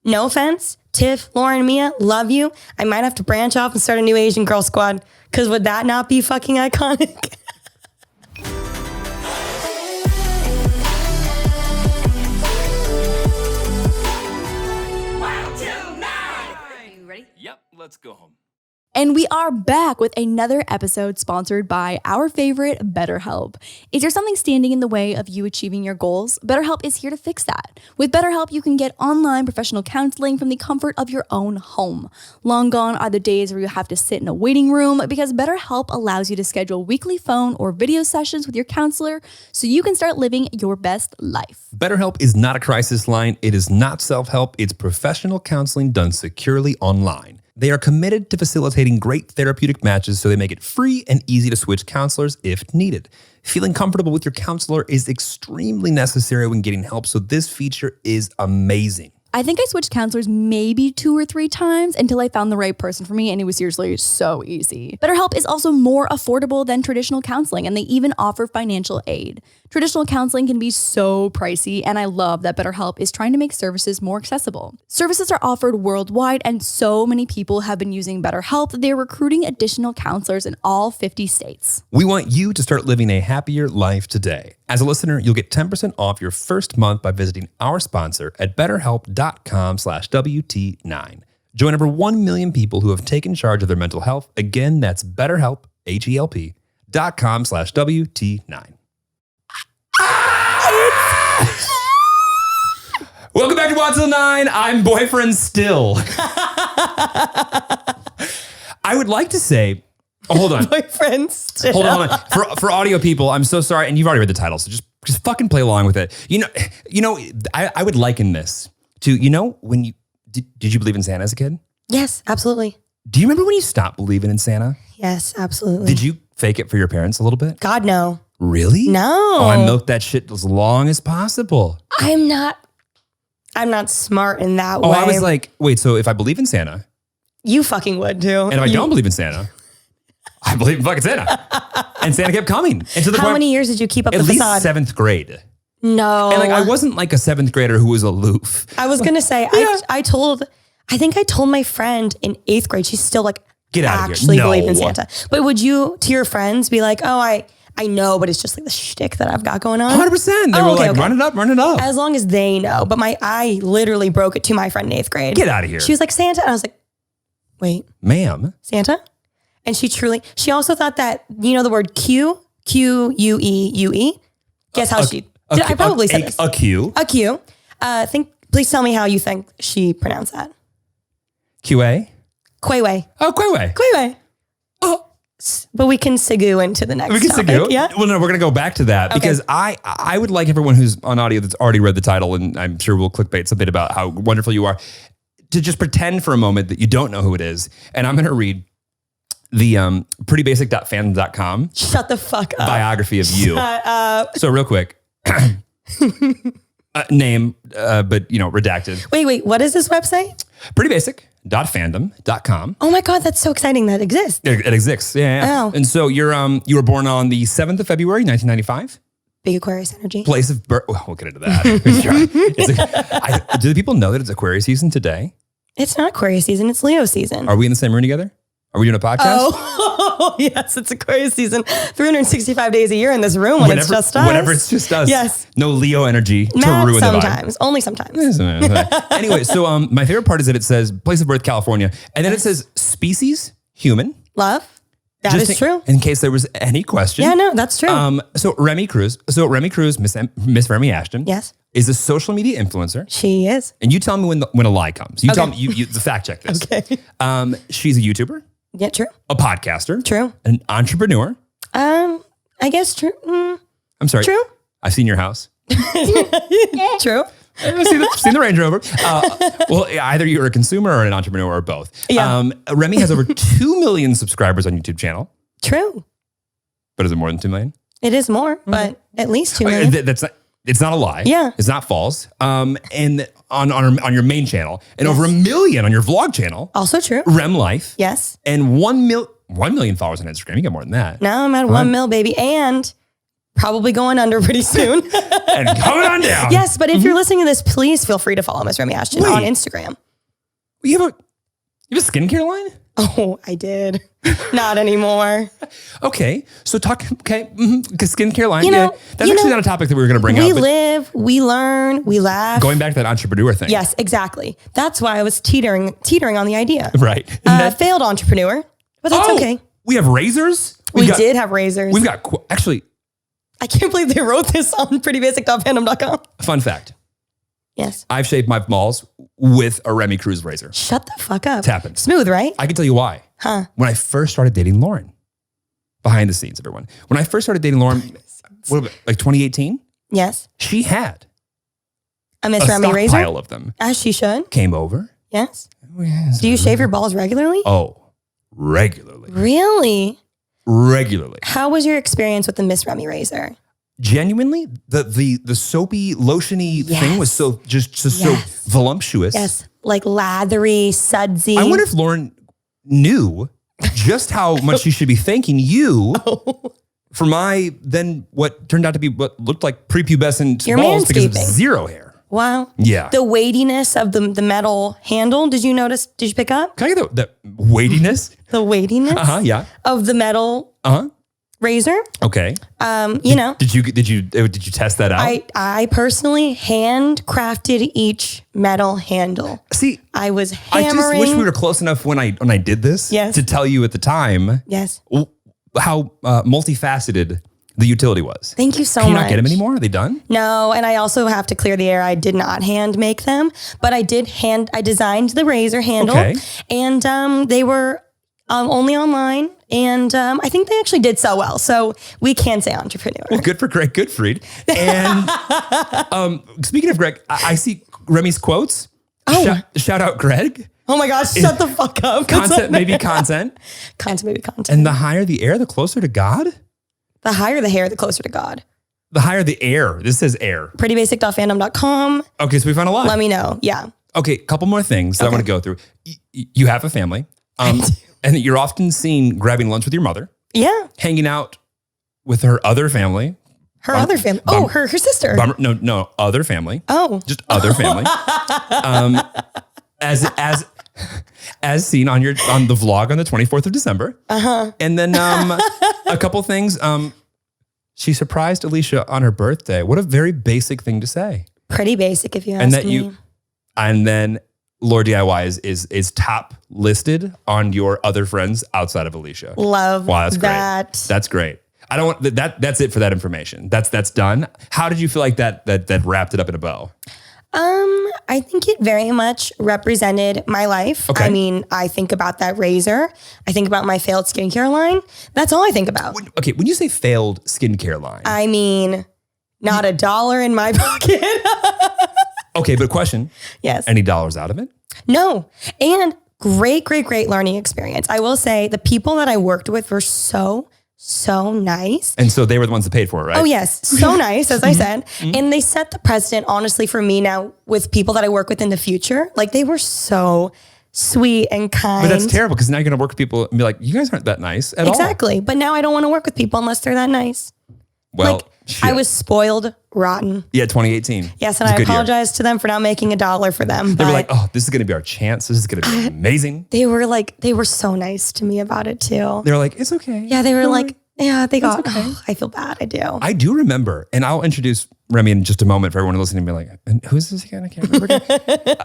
No offense, Tiff, Lauren, Mia, love you. I might have to branch off and start a new Asian girl squad. Because would that not be fucking iconic? Wild Til 9! Are you ready? Yep, let's go home. And we are back with another episode sponsored by our favorite, BetterHelp. Is there something standing in the way of you achieving your goals? BetterHelp is here to fix that. With BetterHelp, you can get online professional counseling from the comfort of your own home. Long gone are the days where you have to sit in a waiting room because BetterHelp allows you to schedule weekly phone or video sessions with your counselor so you can start living your best life. BetterHelp is not a crisis line. It is not self-help. It's professional counseling done securely online. They are committed to facilitating great therapeutic matches, so they make it free and easy to switch counselors if needed. Feeling comfortable with your counselor is extremely necessary when getting help, so this feature is amazing. I think I switched counselors maybe 2 or 3 times until I found the right person for me, and it was seriously so easy. BetterHelp is also more affordable than traditional counseling, and they even offer financial aid. Traditional counseling can be so pricey, and I love that BetterHelp is trying to make services more accessible. Services are offered worldwide, and so many people have been using BetterHelp that they're recruiting additional counselors in all 50 states. We want you to start living a happier life today. As a listener, you'll get 10% off your first month by visiting our sponsor at betterhelp.com/WT9. Join over 1 million people who have taken charge of their mental health. Again, that's BetterHelp, HELP.com/WT9. Welcome back to Wild Til 9. I'm boyfriend still. I would like to say, hold on. Boyfriend still. Hold on. For audio people, I'm so sorry. And you've already read the title, so just fucking play along with it. You know, I would liken this to, when you, did you believe in Santa as a kid? Yes, absolutely. Do you remember when you stopped believing in Santa? Yes, absolutely. Did you fake it for your parents a little bit? God, no. Really? No. Oh, I milked that shit as long as possible. I'm not smart in that way. Oh, I was like, wait, so if I believe in Santa, you fucking would too. and if I don't believe in Santa, I believe in fucking Santa. And Santa kept coming. And to the How point, many years did you keep up the at least facade? 7th grade. No. And I wasn't like a 7th grader who was aloof. I was going to say, yeah. I think I told my friend in 8th grade, she's still like, Get out of here. actually No. believed in Santa. But would you, to your friends, be like, oh, I know, but it's just like the shtick that I've got going on? 100%. They were like, run it up. As long as they know. But I literally broke it to my friend in 8th grade. Get out of here. She was like, Santa. And I was like, wait. Ma'am. Santa? And she also thought that, the word Q-U-E-U-E. Guess how I probably said this. A Q. A Q. Please tell me how you think she pronounced that. QA. Quayway. Oh, Quayway. Quayway. Oh. But we can segue into the next topic. Yeah. Well, no, we're going to go back to that because I would like everyone who's on audio that's already read the title, and I'm sure we'll clickbait something about how wonderful you are, to just pretend for a moment that you don't know who it is. And I'm going to read the prettybasic.fandom.com. Shut the fuck up. Biography of you. Shut up. So real quick. Name, but redacted. Wait, what is this website? prettybasic.fandom.com. Oh my God, that's so exciting that exists. It exists, yeah. Oh. And so you were born on the 7th of February, 1995. Big Aquarius energy. Place of birth. Well, we'll get into that. Do the people know that it's Aquarius season today? It's not Aquarius season, it's Leo season. Are we in the same room together? Are we doing a podcast? Oh, yes, it's Aquarius season. 365 days a year in this room when it's just us. Whenever it's just us. Yes. No Leo energy to Not ruin the vibe. sometimes. Only sometimes. Anyway, so my favorite part is that it says place of birth, California. And then it says species, human. Love. That is true. In case there was any question. Yeah, no, that's true. So Remy Cruz, Miss Remy Ashton. Yes. Is a social media influencer. She is. And you tell me when a lie comes. You tell me, you the fact check this. Okay. She's a YouTuber. Yeah, true. A podcaster. True. An entrepreneur. I guess true. I'm sorry. True. I've seen your house. True. I've seen the Range Rover. Well, either you're a consumer or an entrepreneur or both. Yeah. Remy has over 2 million subscribers on YouTube channel. True. But is it more than 2 million? It is more, but at least 2 million. It's not a lie. Yeah. It's not false. And on your main channel, and over 1 million on your vlog channel. Also true. Rem Life. Yes. And 1 million followers on Instagram. You got more than that. Now I'm at 1 mil, baby. And Probably going under pretty soon. And coming on down. Yes, but if you're listening to this, please feel free to follow Miss Remy Ashton on Instagram. You have a skincare line? Oh, I did. Not anymore. Okay. So skincare line. That's you actually know, not a topic that we were going to bring up. We live, we learn, we laugh. Going back to that entrepreneur thing. Yes, exactly. That's why I was teetering on the idea. Right. Failed entrepreneur, but that's okay. We have razors. We did have razors. We've got, actually. I can't believe they wrote this on prettybasic.fandom.com. Fun fact. Yes. I've shaved my balls with a Remy Cruz razor. Shut the fuck up. It's happened. Smooth, right? I can tell you why. Huh. When I first started dating Lauren, behind the scenes, everyone. When I first started dating Lauren, like 2018? Yes. She had a Miss Remy razor? pile of them. As she should. Came over. Yes. Do you shave your balls regularly? Oh, regularly. Really? Regularly. How was your experience with the Miss Remy razor? Genuinely, the soapy, lotiony thing was so so voluptuous. Yes, like lathery, sudsy. I wonder if Lauren knew just how much she should be thanking you for my then what turned out to be what looked like prepubescent Your balls because of manscaping. zero hair. Wow. Yeah. The weightiness of the metal handle. Did you notice? Did you pick up? Can I get the weightiness? The weightiness Yeah. of the metal razor. Okay. Did you test that out? I personally handcrafted each metal handle. See, I was I hammering. just wish we were close enough when I did this to tell you at the time how multifaceted the utility was. Thank you so much. Can you much. not get them anymore? Are they done? No, and I also have to clear the air. I did not hand make them, but I designed the razor handle, and they were only online, and I think they actually did sell well. So we can say entrepreneur. Well, good for Greg Goodfried. And speaking of Greg, I see Remy's quotes. Oh. Shout out Greg. Oh my gosh, shut the fuck up. Content, maybe content. Content, maybe content. And the higher the air, the closer to God? The higher the hair, the closer to God. The higher the air. This says air. Prettybasic.fandom.com. Okay, so we found a lot. Let me know. Yeah. Okay, a couple more things that I want to go through. You have a family. And you're often seen grabbing lunch with your mother. Yeah. Hanging out with her other family. Her other family. Oh, her sister. No, other family. Oh. Just other family. As seen on the vlog on the 24th of December. And then a couple things. She surprised Alicia on her birthday. What a very basic thing to say. Pretty basic, if you ask me. And then Lord DIY is top listed on your other friends outside of Alicia. Love that's that. Great. That's great. I don't want that's it for that information. That's done. How did you feel like that wrapped it up in a bow? I think it very much represented my life. Okay. I mean, I think about that razor. I think about my failed skincare line. That's all I think about. When you say failed skincare line. I mean, not $1 in my pocket. Okay, but question. Yes. Any dollars out of it? No. And great learning experience. I will say the people that I worked with were so nice. And so they were the ones that paid for it, right? Oh, yes. So nice, as I said. And they set the precedent, honestly, for me now with people that I work with in the future. Like, they were so sweet and kind. But that's terrible because now you're going to work with people and be like, you guys aren't that nice at all. Exactly. But now I don't want to work with people unless they're that nice. Well, I was spoiled rotten. Yeah, 2018. Yes, and I apologize to them for not making $1 for them. They were like, oh, this is going to be our chance. This is going to be amazing. They were so nice to me about it too. They were like, it's okay. Yeah, they were like, yeah, they got, I feel bad. I do. I do remember, and I'll introduce Remy in just a moment for everyone listening to be like, and who's this again? I can't remember again.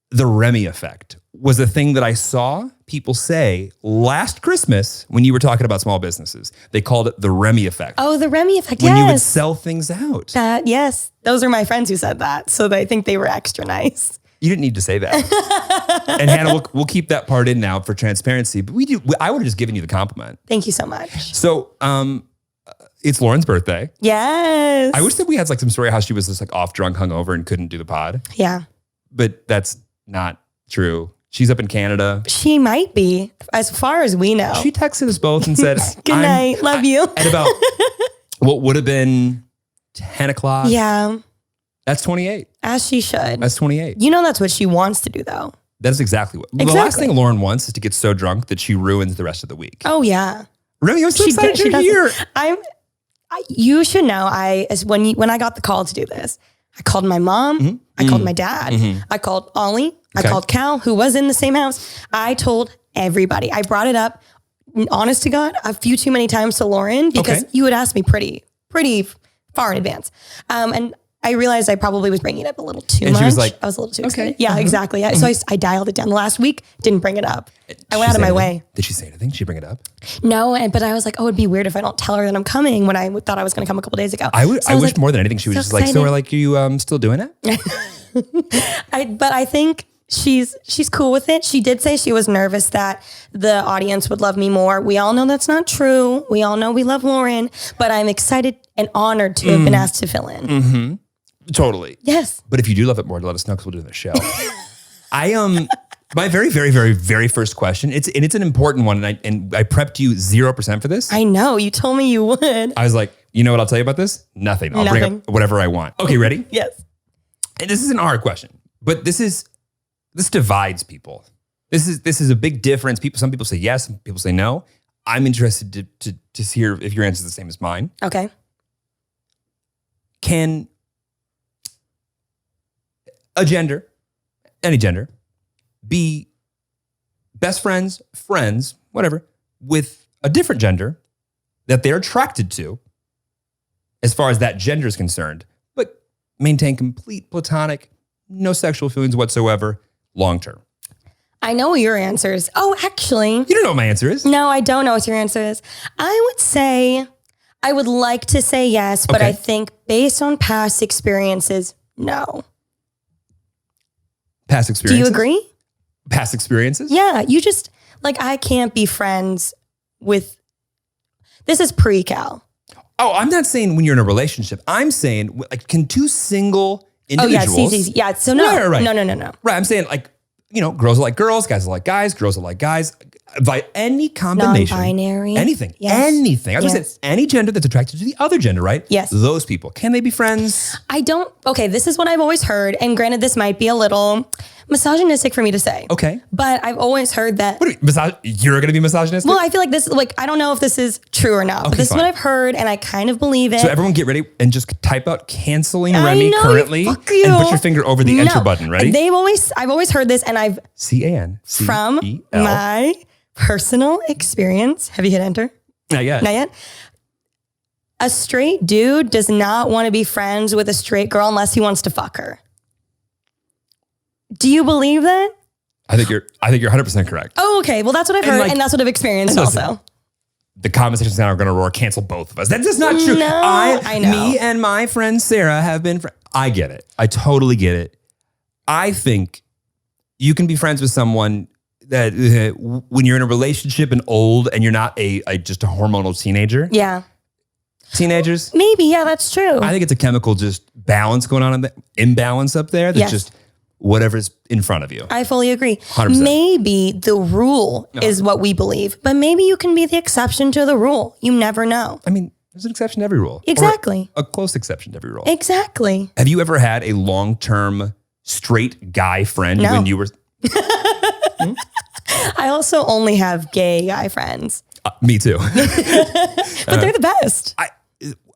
The Remy effect was a thing that I saw people say last Christmas when you were talking about small businesses. They called it the Remy effect. Oh, the Remy effect, when you would sell things out. Yes, those are my friends who said that. So I think they were extra nice. You didn't need to say that. And Hannah, we'll keep that part in now for transparency. But I would have just given you the compliment. Thank you so much. So it's Lauren's birthday. Yes. I wish that we had like some story how she was just like off drunk, hungover, and couldn't do the pod. Yeah. But that's not true. She's up in Canada. She might be, as far as we know. She texted us both and said, good night. Love you. At about what would have been 10 o'clock. Yeah. That's 28. As she should. That's 28. You know that's what she wants to do, though. That is exactly what. The last thing Lauren wants is to get so drunk that she ruins the rest of the week. Oh, yeah. Remy, I'm so excited you're here. You should know. When I got the call to do this, I called my mom. I called my dad. I called Ollie. I called Cal, who was in the same house. I told everybody. I brought it up, honest to God, a few too many times to Lauren because you would ask me pretty far in advance. And I realized I probably was bringing it up a little too much. She was like, I was a little too excited. Yeah, exactly. So I dialed it down. The last week, didn't bring it up. I went out of my way. Did she say anything? Did she bring it up? No, but I was like, it'd be weird if I don't tell her that I'm coming when I thought I was going to come a couple days ago. I wish like, more than anything, she was just excited. Are you still doing it? But I think she's cool with it. She did say she was nervous that the audience would love me more. We all know that's not true. We all know we love Lauren, but I'm excited and honored to have been asked to fill in. Totally. Yes. But if you do love it more, let us know because we'll do the show. My very, very, very, very first question. It's an important one, and I prepped you 0% for this. I know. You told me you would. I was like, you know what I'll tell you about this? Nothing. I'll bring up whatever I want. Okay, ready? Yes. And this isn't a hard question, but this divides people. This is a big difference. Some people say yes, some people say no. I'm interested to hear if your answer is the same as mine. Okay. Can a gender, any gender, be best friends, whatever, with a different gender that they're attracted to as far as that gender is concerned, but maintain complete platonic, no sexual feelings whatsoever, long term? I know your answer is. Oh, actually. You don't know what my answer is? No, I don't know what your answer is. I would like to say yes, but I think based on past experiences, no. Past experiences? Do you agree? Past experiences? Yeah, you just, I can't be friends with, this is pre-Cal. Oh, I'm not saying when you're in a relationship. I'm saying, can two single individuals. Oh, yeah, so no. Right. No. Right, I'm saying, girls are like girls, guys are like guys, girls are like guys. By any combination. Non-binary. Anything. Yes. Anything. I was going to say any gender that's attracted to the other gender, right? Yes. Those people. Can they be friends? This is what I've always heard. And granted, this might be a little misogynistic for me to say. Okay. But I've always heard that. What do you mean, you're going to be misogynistic? Well, I feel like this, I don't know if this is true or not, but this is what I've heard and I kind of believe it. So everyone get ready and just type out canceling Remy currently and put your finger over the enter button. Ready? I've always heard this and I've C-A-N-C-E-L. From my personal experience. Have you hit enter? Not yet. Not yet. A straight dude does not want to be friends with a straight girl unless he wants to fuck her. Do you believe that? I think you're 100% correct. Oh, okay. Well, that's what I've heard, and that's what I've experienced also. The comment sections now are going to roar, cancel both of us. That's just not true. No, I know. Me and my friend Sarah have been I get it. I totally get it. I think you can be friends with someone that when you're in a relationship and old and you're not just a hormonal teenager. Yeah. Teenagers. Maybe. Yeah, that's true. I think it's a chemical just balance going on in the imbalance up there. That's just whatever's in front of you. I fully agree. 100%. Maybe the rule is what we believe, but maybe you can be the exception to the rule. You never know. I mean, there's an exception to every rule. Exactly. Or a close exception to every rule. Exactly. Have you ever had a long-term straight guy friend when you were... I also only have gay guy friends. Me too. But they're the best.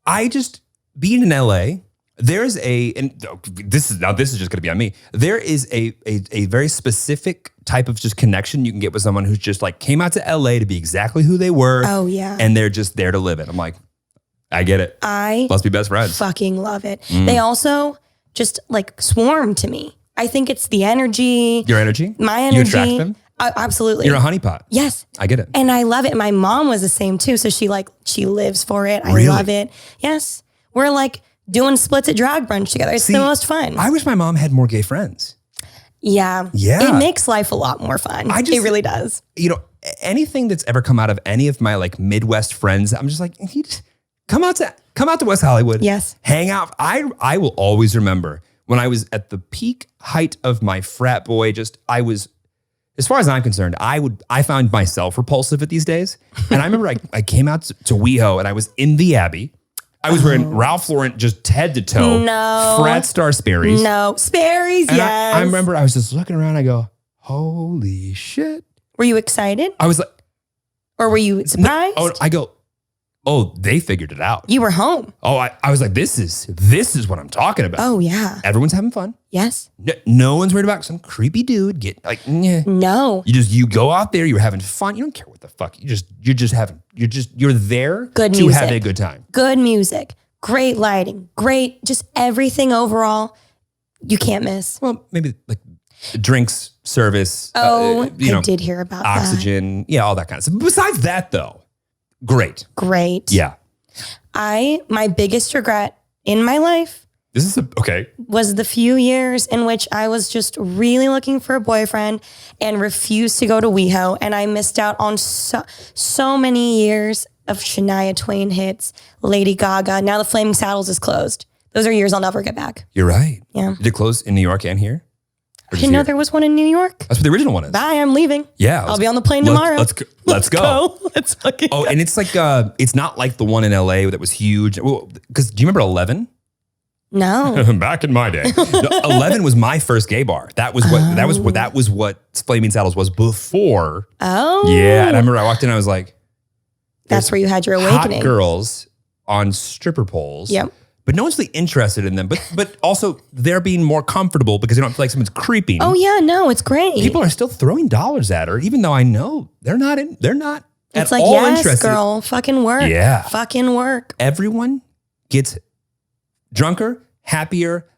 I just, being in LA, there's this is just going to be on me. There is a very specific type of just connection you can get with someone who's just came out to LA to be exactly who they were. Oh yeah. And they're just there to live it. I'm like, I get it. Let's be best friends. Fucking love it. They also just swarm to me. I think it's the energy. Your energy? My energy. You attract them? Absolutely. You're a honeypot. Yes. I get it. And I love it. My mom was the same too. So she lives for it. I love it. Yes. We're doing splits at drag brunch together. It's the most fun. I wish my mom had more gay friends. Yeah. It makes life a lot more fun. It really does. Anything that's ever come out of any of my Midwest friends, I'm just come out to West Hollywood. Yes. Hang out. I will always remember when I was at the peak height of my frat boy, as far as I'm concerned, I found myself repulsive at these days. And I remember I came out to WeHo and I was in the Abbey. I was wearing Ralph Lauren just head to toe. No. Frat Star Sperry's. No. Sperry's, and yes. I remember I was just looking around. I go, holy shit. Were you excited? I was like. Or were you surprised? I go, Oh, they figured it out. You were home. Oh, I was like, this is what I'm talking about. Oh, yeah. Everyone's having fun. Yes. No one's worried about some creepy dude getting like, nyeh. No. You go out there, you're having fun. You don't care what the fuck. You're there Good to music. have a good time. Good music. Great lighting. Great, just everything overall. You can't miss. Well, maybe like drinks, service. Oh, I did hear about oxygen. Yeah, all that kind of stuff. Besides that, though, great. Great. Yeah. My biggest regret in my life Okay. was the few years in which I was just really looking for a boyfriend and refused to go to WeHo. And I missed out on so many years of Shania Twain hits, Lady Gaga. Now the Flaming Saddles is closed. Those are years I'll never get back. You're right. Yeah. Did it close in New York and here? I didn't know there was one in New York. That's what the original one is. Bye, I'm leaving. Yeah. I'll be on the plane tomorrow. Let's go. Let's fucking go. And it's like, it's not like the one in LA that was huge. Well, because do you remember 11? No. Back in my day. No, 11 was my first gay bar. That was what Flaming Saddles was before. Oh. Yeah. And I remember I walked in, I was like, that's where you had your awakening. Hot girls on stripper poles. Yep. But no one's really interested in them. But also they're being more comfortable because they don't feel like someone's creeping. Oh yeah, no, it's great. People are still throwing dollars at her, even though I know they're not It's at like, all yes, interested. girl, fucking work. Yeah. Fucking work. Everyone gets drunker, happier,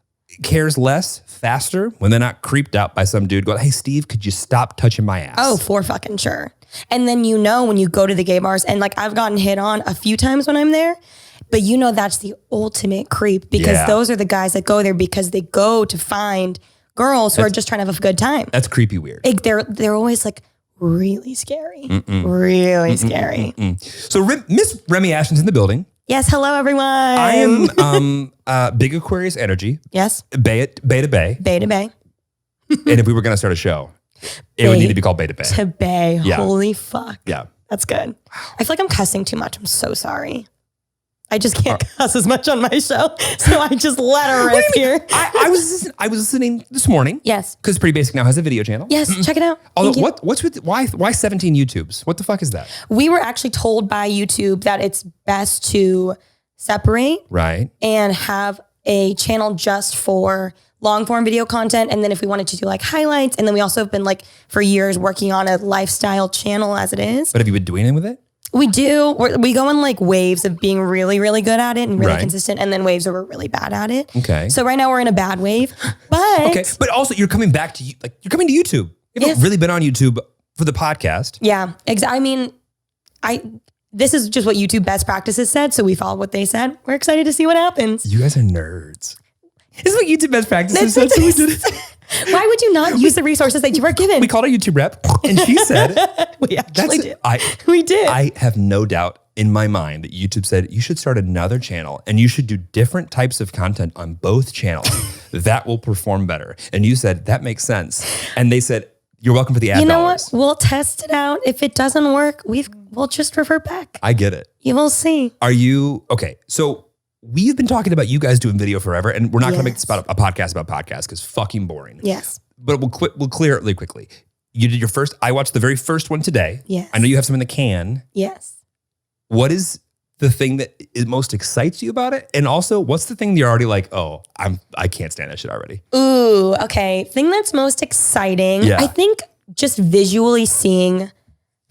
cares less, faster when they're not creeped out by some dude going, hey, Steve, could you stop touching my ass? Oh, for fucking sure. And then when you go to the gay bars, and like I've gotten hit on a few times when I'm there, but that's the ultimate creep because those are the guys that go there because they go to find girls who are just trying to have a good time. That's creepy weird. They're always like really scary. Really scary. So Miss Remy Ashton's in the building. Yes, hello everyone. I am big Aquarius energy. Yes. Bay to Bay. Bay to Bay. And if we were going to start a show, it would need to be called Bay to Bay. To Bay. Yeah. Holy fuck. Yeah. That's good. I feel like I'm cussing too much. I'm so sorry. I just can't cuss as much on my show. So I just let her rip here. I was listening this morning. Yes. Because Pretty Basic now has a video channel. Yes, check it out. Although why 17 YouTubes? What the fuck is that? We were actually told by YouTube that it's best to separate. Right. And have a channel just for long form video content. And then if we wanted to do like highlights, and then we also have been like for years working on a lifestyle channel as it is. But have you been doing anything with it? We do. We go in like waves of being really, really good at it and really consistent, and then waves where we're really bad at it. Okay. So right now we're in a bad wave, but okay. But also you're coming back to you're coming to YouTube. You haven't really been on YouTube for the podcast. Yeah, exactly. I mean, this is just what YouTube best practices said, so we followed what they said. We're excited to see what happens. You guys are nerds. This is what YouTube best practices said. So we did it. Why would you not use the resources that you were given? We called our YouTube rep, and she said, we actually did. We did. I have no doubt in my mind that YouTube said, you should start another channel, and you should do different types of content on both channels. That will perform better. And you said, that makes sense. And they said, you're welcome for the ad You know dollars. what? We'll test it out. If it doesn't work, we'll just revert back. I get it. You will see. Are you, okay, so we've been talking about you guys doing video forever, and we're not going to make this about a podcast about podcasts because fucking boring. Yes. But we'll clear it really quickly. You did your first, I watched the very first one today. Yes. I know you have some in the can. Yes. What is the thing that most excites you about it? And also, what's the thing that you're already like, oh, I can't stand that shit already? Ooh, okay. Thing that's most exciting, I think just visually seeing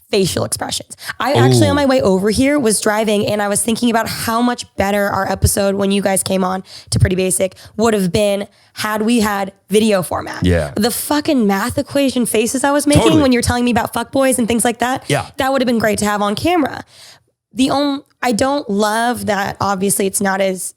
facial expressions. I actually, on my way over here, was driving and I was thinking about how much better our episode when you guys came on to Pretty Basic would have been had we had video format. Yeah. The fucking math equation faces I was making when you're telling me about fuckboys and things like that. Yeah. That would have been great to have on camera. I don't love that. Obviously, it's not as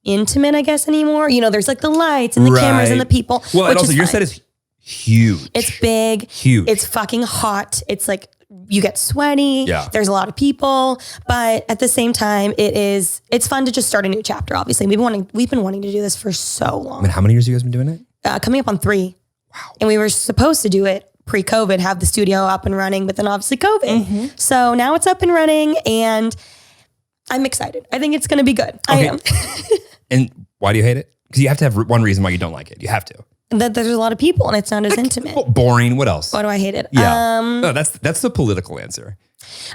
intimate, I guess, anymore. There's like the lights and the cameras and the people. Well, and also your set is huge. It's big. Huge. It's fucking hot. It's like you get sweaty. Yeah. There's a lot of people, but at the same time, it's fun to just start a new chapter. Obviously, we've been wanting to do this for so long. I mean, how many years have you guys been doing it? Coming up on 3. Wow. And we were supposed to do it pre-COVID, have the studio up and running, but then obviously COVID. So now it's up and running, and I'm excited. I think it's going to be good. I am. And why do you hate it? Because you have to have one reason why you don't like it. You have to. that there's a lot of people and it's not as intimate. Well, boring. What else? Why do I hate it? Yeah. No, that's the political answer.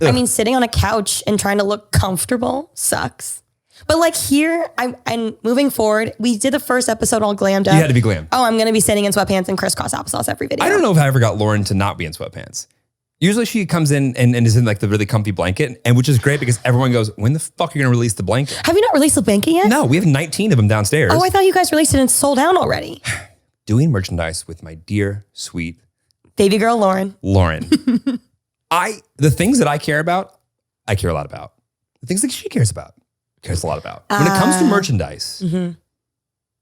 I mean, sitting on a couch and trying to look comfortable sucks. But like here, I'm moving forward. We did the first episode all glammed up. You had to be glam. Oh, I'm going to be sitting in sweatpants and crisscross applesauce every video. I don't know if I ever got Lauren to not be in sweatpants. Usually she comes in and is in like the really comfy blanket, and which is great because everyone goes, when the fuck are you going to release the blanket? Have you not released the blanket yet? No, we have 19 of them downstairs. Oh, I thought you guys released it and sold out already. Doing merchandise with my dear, sweet baby girl Lauren. The things that I care about, I care a lot about. The things that she cares about, cares a lot about. When it comes to merchandise,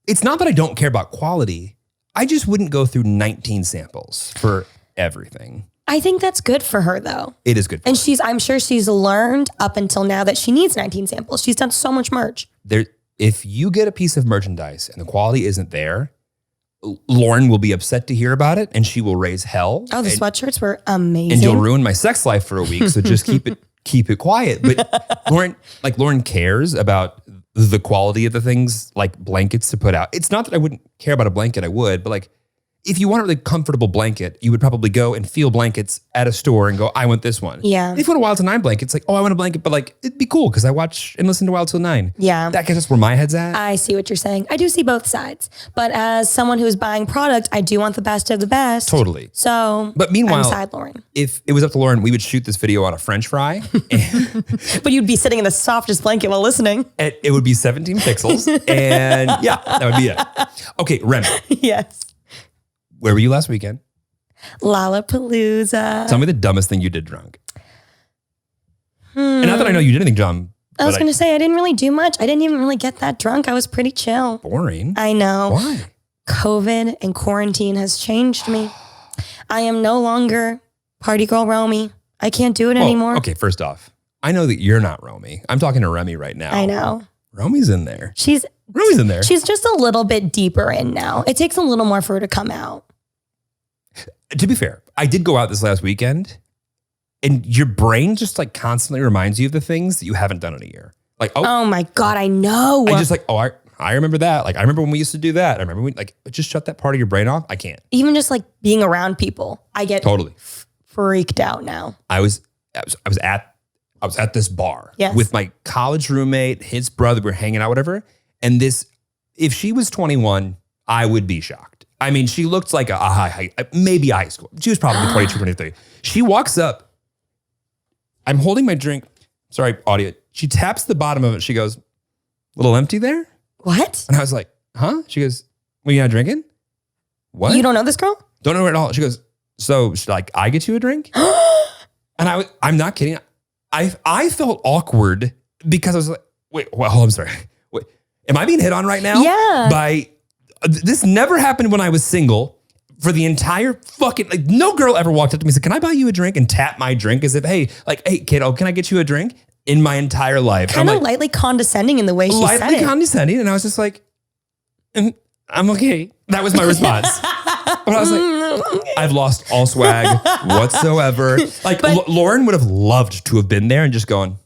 it's not that I don't care about quality. I just wouldn't go through 19 samples for everything. I think that's good for her though. It is good for her. I'm sure she's learned up until now that she needs 19 samples. She's done so much merch. If you get a piece of merchandise and the quality isn't there, Lauren will be upset to hear about it and she will raise hell. Oh, the sweatshirts were amazing. And you'll ruin my sex life for a week. So just keep it quiet. But Lauren cares about the quality of the things, like blankets to put out. It's not that I wouldn't care about a blanket, I would, but like if you want a really comfortable blanket, you would probably go and feel blankets at a store and go, I want this one. Yeah. If you want a Wild Til 9 blanket, it's like, oh, I want a blanket, but like, it'd be cool because I watch and listen to Wild Til 9. Yeah. That gets us where my head's at. I see what you're saying. I do see both sides. But as someone who's buying product, I do want the best of the best. Totally. So, but meanwhile, I'm side Lauren. If it was up to Lauren, we would shoot this video on a French fry. But you'd be sitting in the softest blanket while listening. It would be 17 pixels. And yeah, that would be it. Okay, Remy. Yes. Where were you last weekend? Lollapalooza. Tell me the dumbest thing you did drunk. And not that I know you did anything dumb. I was going to say, I didn't really do much. I didn't even really get that drunk. I was pretty chill. Boring. I know. Why? COVID and quarantine has changed me. I am no longer party girl Remy. I can't do it anymore. Okay, first off, I know that you're not Remy. I'm talking to Remy right now. I know. Remy's in there. Remy's in there. She's just a little bit deeper in now. It takes a little more for her to come out. To be fair, I did go out this last weekend and your brain just like constantly reminds you of the things that you haven't done in a year. Like, oh my God, I know. I just like, I remember that. Like, I remember when we used to do that. I remember when, like, just shut that part of your brain off. I can't. Even just like being around people, I get totally freaked out now. I was at this bar with my college roommate, his brother. We're hanging out, whatever. And if she was 21, I would be shocked. I mean, she looked like maybe a high school. She was probably 22, 23. She walks up. I'm holding my drink. Sorry, audio. She taps the bottom of it. She goes, little empty there? What? And I was like, huh? She goes, well, you not drinking? What? You don't know this girl? Don't know her at all. She goes, so should like I get you a drink? And I'm not kidding. I felt awkward because I was like, wait, well, I'm sorry. Wait, am I being hit on right now? Yeah. This never happened when I was single for the entire fucking, like no girl ever walked up to me and said, can I buy you a drink? And tap my drink as if, hey kiddo, can I get you a drink? In my entire life. Kind of lightly condescending in the way she said it. Lightly condescending. And I was just like, I'm okay. That was my response. But I was like, I've lost all swag whatsoever. Like Lauren would have loved to have been there and just gone,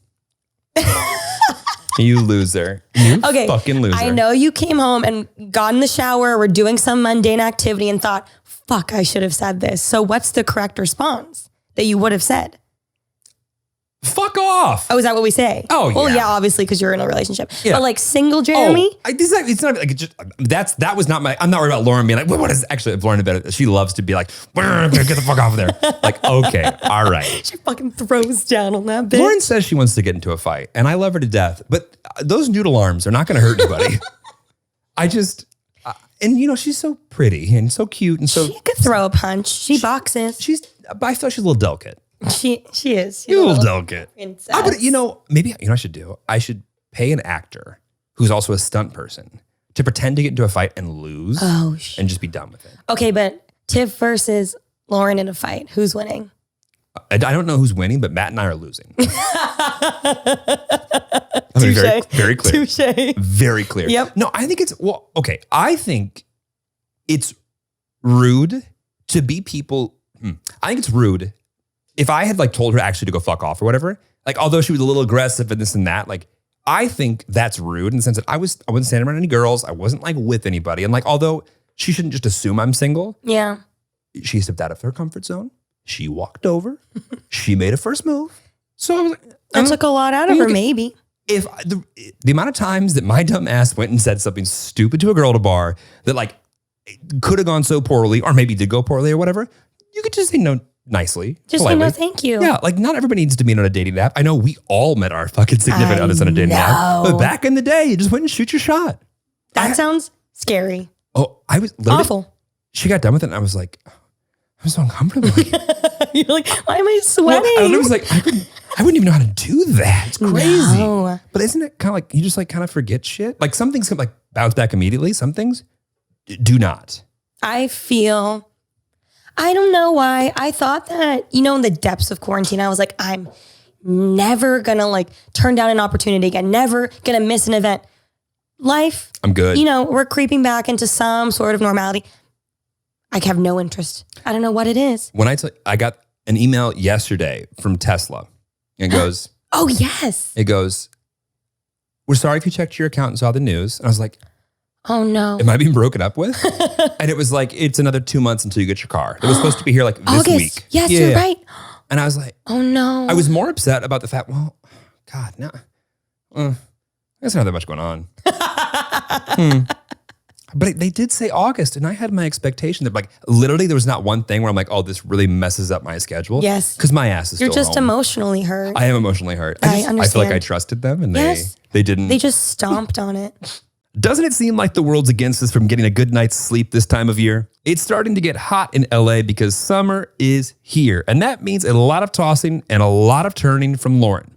you loser. You fucking loser. I know you came home and got in the shower, were doing some mundane activity and thought, fuck, I should have said this. So what's the correct response that you would have said? Fuck off. Oh, is that what we say? Oh, yeah. Well, yeah, obviously, because you're in a relationship. Yeah. But like single Jeremy? It's not like, that was not I'm not worried about Lauren being like, what is actually, if Lauren better, she loves to be like, get the fuck off of there. Like, okay, all right. She fucking throws down on that bitch. Lauren says she wants to get into a fight and I love her to death, but those noodle arms are not going to hurt anybody. And you know, she's so pretty and so cute and so. She could throw a punch. She boxes. I feel she's a little delicate. She is. You're a little delicate. But maybe I should do. I should pay an actor who's also a stunt person to pretend to get into a fight and lose and just be done with it. Okay, but Tiff versus Lauren in a fight. Who's winning? I don't know who's winning, but Matt and I are losing. Touché. Very clear. Touché. Very clear. Yep. No, I think I think it's rude to be people. I think it's rude. If I had like told her actually to go fuck off or whatever, like although she was a little aggressive and this and that, like I think that's rude in the sense that I wasn't standing around any girls. I wasn't like with anybody. And like, although she shouldn't just assume I'm single. Yeah. She stepped out of her comfort zone. She walked over. She made a first move. So I was like, That took a lot out of her, maybe. If the amount of times that my dumb ass went and said something stupid to a girl at a bar that like could have gone so poorly, or maybe did go poorly or whatever, you could just say no nicely. Just politely. say no, thank you. Yeah, like not everybody needs to meet on a dating app. I know we all met our fucking significant others on a dating app. But back in the day, you just went and shoot your shot. That sounds scary. Oh, I was literally Awful. She got done with it and I was like, I'm so uncomfortable. You're like, why am I sweating? I was like, I wouldn't even know how to do that. It's crazy. No. But isn't it kind of like you just like kind of forget shit? Like some things can like bounce back immediately. Some things do not. I don't know why. I thought that, in the depths of quarantine, I was like, I'm never gonna like turn down an opportunity again, never gonna miss an event. Life, I'm good. We're creeping back into some sort of normality. I have no interest. I don't know what it is. When I got an email yesterday from Tesla. It goes, oh, yes. It goes, we're sorry if you checked your account and saw the news. And I was like, oh no. Am I being broken up with? And it was like, it's another 2 months until you get your car. It was supposed to be here like this August. week. Yes, you're right. And I was like, oh no. I was more upset about the fact, well, God, no. There's not that much going on. But they did say August, and I had my expectation that like literally there was not one thing where I'm like, oh, this really messes up my schedule. Yes. Because my ass is You're still just home. emotionally hurt. I am emotionally hurt. I understand. I feel like I trusted them and Yes. they didn't. They just stomped on it. Doesn't it seem like the world's against us from getting a good night's sleep this time of year? It's starting to get hot in LA because summer is here. And that means a lot of tossing and a lot of turning from Lauren.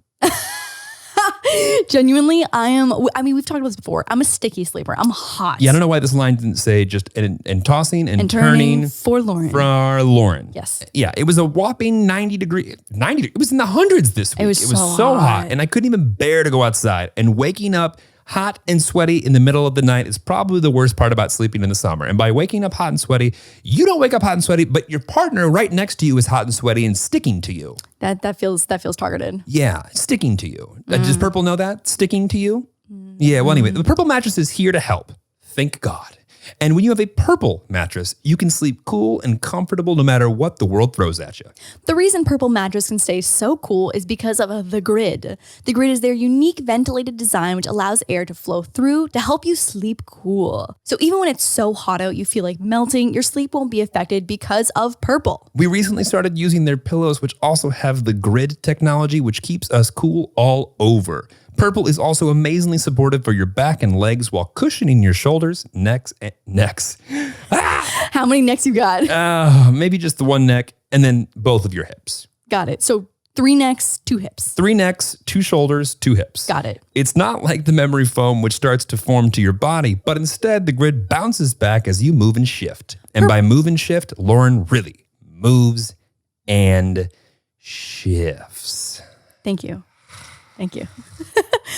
Genuinely, we've talked about this before. I'm a sticky sleeper. I'm hot. Yeah, I don't know why this line didn't say just and tossing and turning for Lauren. For Lauren. Yes. Yeah, it was a whopping 90 degrees. It was in the hundreds this week. It was so hot. And I couldn't even bear to go outside. And waking up hot and sweaty in the middle of the night is probably the worst part about sleeping in the summer. And by waking up hot and sweaty, you don't wake up hot and sweaty, but your partner right next to you is hot and sweaty and sticking to you. That feels targeted. Yeah, sticking to you. Does Purple know that? Sticking to you? Yeah, well, anyway, the Purple mattress is here to help. Thank God. And when you have a Purple mattress, you can sleep cool and comfortable no matter what the world throws at you. The reason Purple mattress can stay so cool is because of the grid. The grid is their unique ventilated design, which allows air to flow through to help you sleep cool. So even when it's so hot out, you feel like melting, your sleep won't be affected because of Purple. We recently started using their pillows, which also have the grid technology, which keeps us cool all over. Purple is also amazingly supportive for your back and legs while cushioning your shoulders, necks. How many necks you got? Maybe just the one neck and then both of your hips. Got it. So 3 necks, 2 hips. 3 necks, 2 shoulders, 2 hips. Got it. It's not like the memory foam, which starts to form to your body, but instead the grid bounces back as you move and shift. And by move and shift, Lauren really moves and shifts. Thank you.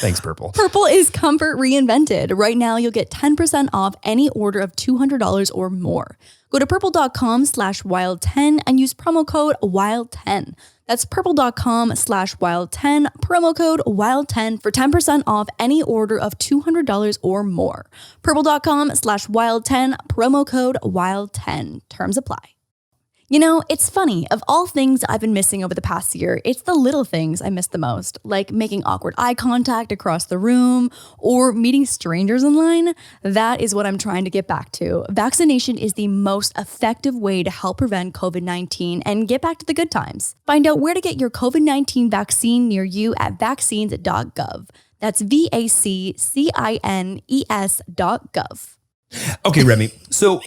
Thanks, Purple. Purple is comfort reinvented. Right now, you'll get 10% off any order of $200 or more. Go to purple.com/wild10 and use promo code wild10. That's purple.com/wild10, promo code wild10 for 10% off any order of $200 or more. Purple.com/wild10, promo code wild10. Terms apply. It's funny. Of all things I've been missing over the past year, it's the little things I miss the most, like making awkward eye contact across the room or meeting strangers in line. That is what I'm trying to get back to. Vaccination is the most effective way to help prevent COVID-19 and get back to the good times. Find out where to get your COVID-19 vaccine near you at vaccines.gov. That's vaccines.gov. Okay, Remy. So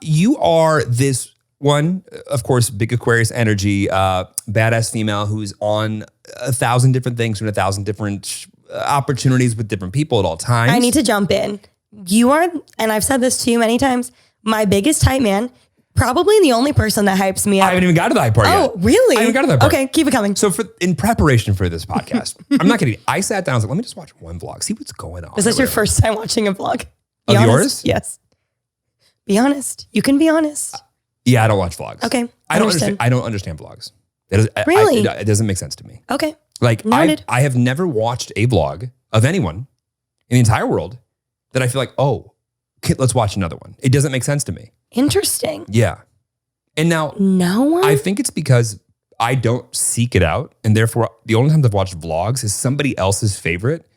you are this one, of course, big Aquarius energy, badass female who's on 1,000 different things and 1,000 different opportunities with different people at all times. I need to jump in. You are, and I've said this to you many times, my biggest hype man, probably the only person that hypes me up. I haven't even got to the hype part yet. Oh, really? I haven't got to that part. Okay, keep it coming. So in preparation for this podcast, I'm not kidding. I sat down, I was like, let me just watch one vlog, see what's going on. Is this your first time watching a vlog? Of honest? yours? Yes. Be honest. You can be honest. Yeah, I don't watch vlogs. Okay. I don't understand vlogs. Really? It doesn't make sense to me. Okay. Like Noted. I have never watched a vlog of anyone in the entire world that I feel like, oh, Okay, let's watch another one. It doesn't make sense to me. Interesting. Yeah. And now No one? I think it's because I don't seek it out. And therefore, the only times I've watched vlogs is somebody else's favorite.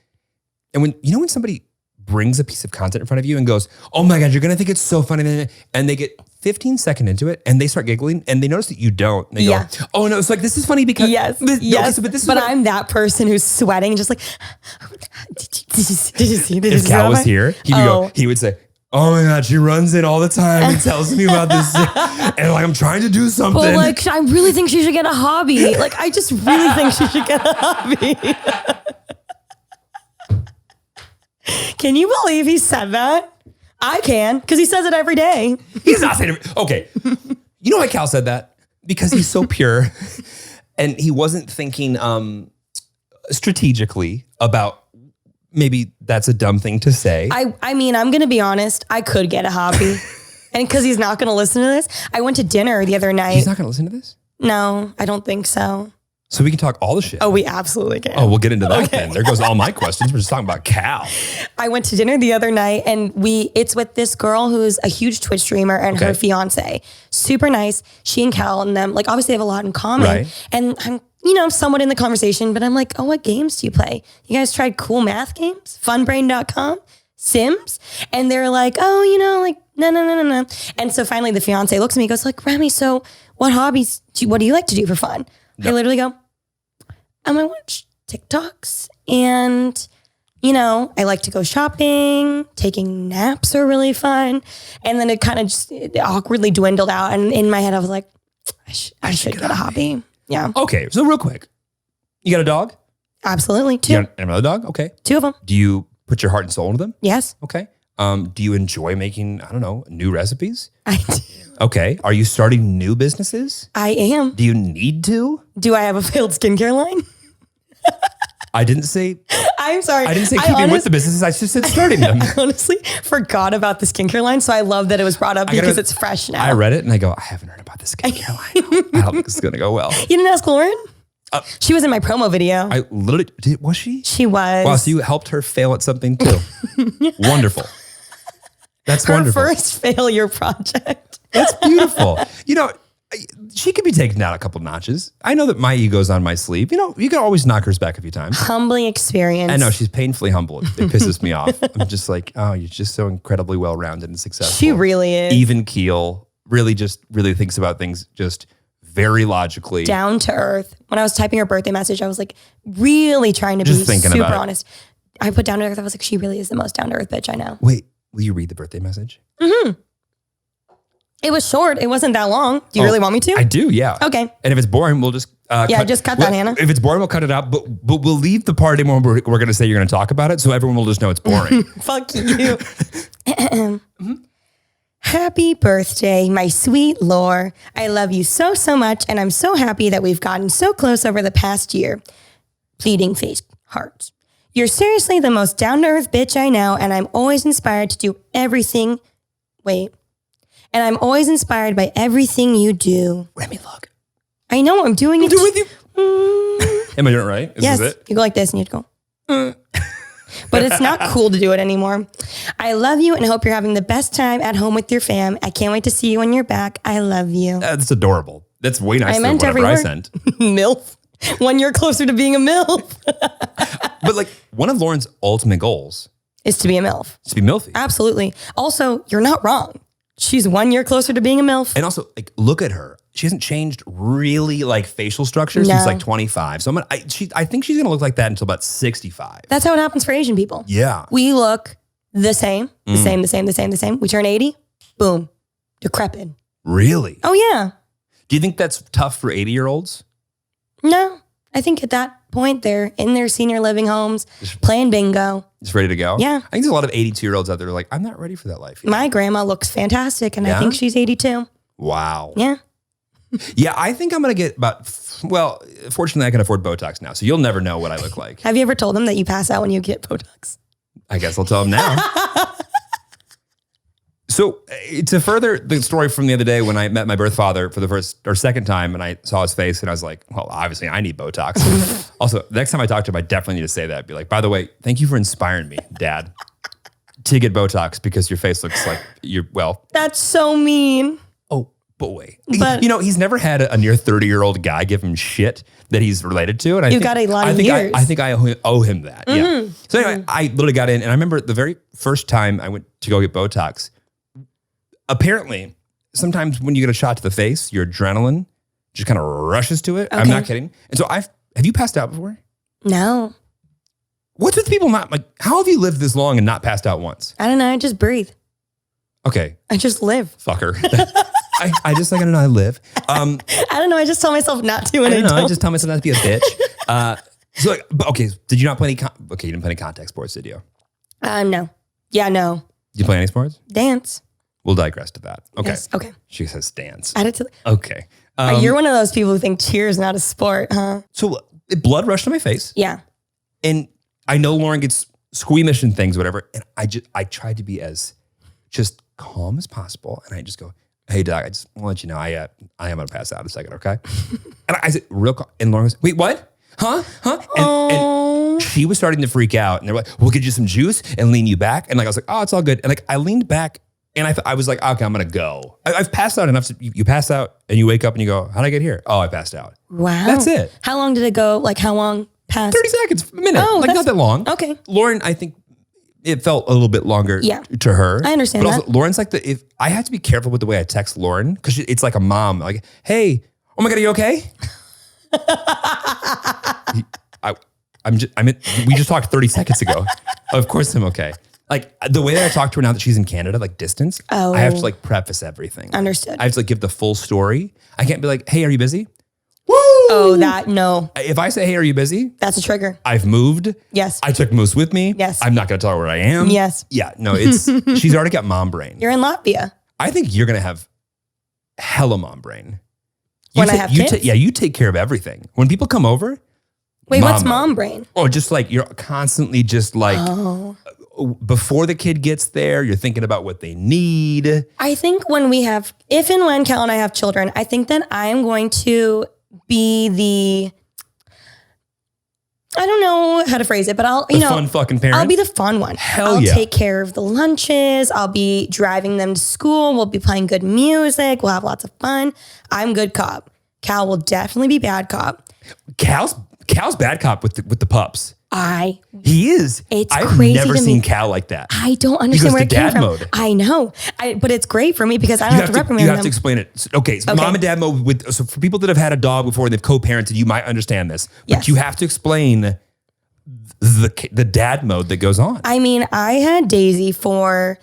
And when somebody brings a piece of content in front of you and goes, oh my God, you're going to think it's so funny. And they get 15 seconds into it and they start giggling and they notice that you don't. And they go, oh no, it's like, this is funny because. Yes. But I'm that person who's sweating just like, did you see if Cal was here, he would say, oh my God, she runs in all the time and tells me about this. And like, I'm trying to do something. But like, I really think she should get a hobby. Like, I just really think she should get a hobby. Can you believe he said that? I can, because he says it every day. He's not saying it. Okay. You know why Cal said that? Because he's so pure and he wasn't thinking strategically about maybe that's a dumb thing to say. I mean, I'm going to be honest. I could get a hobby. And because he's not going to listen to this, I went to dinner the other night. He's not going to listen to this? No, I don't think so. So we can talk all the shit. Oh, we absolutely can. Oh, we'll get into that then. There goes all my questions. We're just talking about Cal. I went to dinner the other night and it's with this girl who's a huge Twitch streamer and her fiance. Super nice. She and Cal and them, like obviously have a lot in common. Right. And I'm, somewhat in the conversation, but I'm like, oh, what games do you play? You guys tried cool math games? Funbrain.com? Sims? And they're like, oh, like, no. And so finally the fiance looks at me and goes like, Remy, so what hobbies, what do you like to do for fun? I literally go, I watch TikToks and, I like to go shopping, taking naps are really fun. And then it kind of just awkwardly dwindled out. And in my head, I was like, I should get a hobby. Yeah. Okay. So real quick, you got a dog? Absolutely. 2. You got another dog? Okay. 2 of them. Do you put your heart and soul into them? Yes. Okay. Do you enjoy making, new recipes? I do. Okay. Are you starting new businesses? I am. Do you need to? Do I have a failed skincare line? I didn't say. I'm sorry. I didn't say keeping with the businesses. I just said starting them. I honestly forgot about the skincare line. So I love that it was brought up because it's fresh now. I read it and I go, I haven't heard about the skincare line. I don't think this is going to go well. You didn't ask Lauren? She was in my promo video. I literally did. Was she? She was. Wow. So you helped her fail at something too. Wonderful. That's her wonderful. First failure project. That's beautiful. She could be taken down a couple notches. I know that my ego's on my sleeve. You can always knock hers back a few times. Humbling experience. I know, she's painfully humble. It pisses me off. I'm just like, oh, you're just so incredibly well-rounded and successful. She really is. Even keel, really thinks about things just very logically. Down to earth. When I was typing her birthday message, I was like really trying to be super honest. I put down to earth. I was like, she really is the most down to earth bitch I know. Wait, will you read the birthday message? Mm-hmm. It was short. It wasn't that long. Do you really want me to? I do, yeah. Okay. And if it's boring, we'll just just cut that, Hannah. If it's boring, we'll cut it out. But we'll leave the part in when we're going to say you're going to talk about it, so everyone will just know it's boring. Fuck you. Happy birthday, my sweet Lore. I love you so, so much, and I'm so happy that we've gotten so close over the past year. Pleading face hearts. You're seriously the most down-to-earth bitch I know, and I'm always inspired to do everything. And I'm always inspired by everything you do. Remy, look. I know I'm doing it. Do with you. Am I doing it right? Yes. This it? You go like this and you'd go. But it's not cool to do it anymore. I love you and hope you're having the best time at home with your fam. I can't wait to see you when you're back. I love you. That's adorable. That's way nicer than whatever I sent. MILF. 1 year closer to being a MILF. But like one of Lauren's ultimate goals is to be a MILF. Is to be MILFy. Absolutely. Also, you're not wrong. She's 1 year closer to being a MILF. And also, like, look at her. She hasn't changed really like facial structure since like 25. So I think she's gonna look like that until about 65. That's how it happens for Asian people. Yeah. We look the same. The same. We turn 80, boom, decrepit. Really? Oh yeah. Do you think that's tough for 80-year-olds? No. I think at that point, they're in their senior living homes, playing bingo. Just ready to go? Yeah. I think there's a lot of 82-year-olds out there who are like, I'm not ready for that life yet. My grandma looks fantastic, and I think she's 82. Wow. Yeah. Yeah, I think I'm going to get fortunately I can afford Botox now, so you'll never know what I look like. Have you ever told them that you pass out when you get Botox? I guess I'll tell them now. So to further the story from the other day when I met my birth father for the first or second time and I saw his face and I was like, well, obviously I need Botox. Also, the next time I talk to him, I definitely need to say that. Be like, by the way, thank you for inspiring me, Dad. to get Botox because your face looks like That's so mean. oh boy. But- He's never had a near 30-year-old guy give him shit that he's related to. And You've got a lot of years. I think I owe him that. Yeah. So anyway, I literally got in and I remember the very first time I went to go get Botox, apparently sometimes when you get a shot to the face, your adrenaline just kind of rushes to it. I'm not kidding. And so have you passed out before? No. What's with people not like, how have you lived this long and not passed out once? I don't know. I just breathe. Okay. I just live. Fucker. I just like, I don't know, I live. I don't know. I just tell myself not to and I don't. I just tell myself not to be a bitch. So like, okay, did you not play any, you didn't play any contact sports, did you? No. Yeah, no. Did you play any sports? Dance. We'll digress to that. Okay. Yes. Okay. She says dance. Add it to Okay. you're one of those people who think cheer is not a sport, huh? So blood rushed to my face. Yeah. And I know Lauren gets squeamish and things, whatever. And I tried to be as just calm as possible. And I just go, hey, Doc, I just want to let you know, I am going to pass out in a second, okay? And I said, real calm. And Lauren goes, wait, what? Huh? And she was starting to freak out. And they were like, we'll get you some juice and lean you back. And like, I was like, oh, it's all good. And like, I leaned back and I was like, okay, I'm going to go. I've passed out enough. You pass out and you wake up and you go, how'd I get here? Oh, I passed out. Wow. That's it. How long did it go? Like how long passed? 30 seconds, a minute. Oh, like not that long. Okay. Lauren, I think it felt a little bit longer to her. I understand but also, that. Lauren's like if I have to be careful with the way I text Lauren because it's like a mom. Like, hey, oh my God, are you okay? We just talked 30 seconds ago. Of course I'm okay. Like the way that I talk to her now that she's in Canada, like distance, I have to like preface everything. Understood. I have to like give the full story. I can't be like, hey, are you busy? Woo! Oh, no. If I say, hey, are you busy? That's a trigger. I've moved. Yes. I took Moose with me. Yes. I'm not going to tell her where I am. Yes. Yeah, no, she's already got mom brain. You're in Latvia. I think you're going to have hella mom brain. When I have kids? You take care of everything. When people come over. Wait, what's mom brain? Oh, just like you're constantly just like, before the kid gets there, you're thinking about what they need. I think if and when Cal and I have children, I think that I am going to be I don't know how to phrase it, but fun fucking parent. I'll be the fun one. I'll take care of the lunches. I'll be driving them to school. We'll be playing good music. We'll have lots of fun. I'm good cop. Cal will definitely be bad cop. Cal's bad cop with the pups. He is. It's I've crazy never to seen me. Cal like that. I don't understand where it came from. Mode. I know, but it's great for me because I don't have to reprimand them. You have to explain it. Okay, so mom and dad mode. So for people that have had a dog before and they've co-parented, you might understand this. But Yes. you have to explain the dad mode that goes on. I mean, I had Daisy for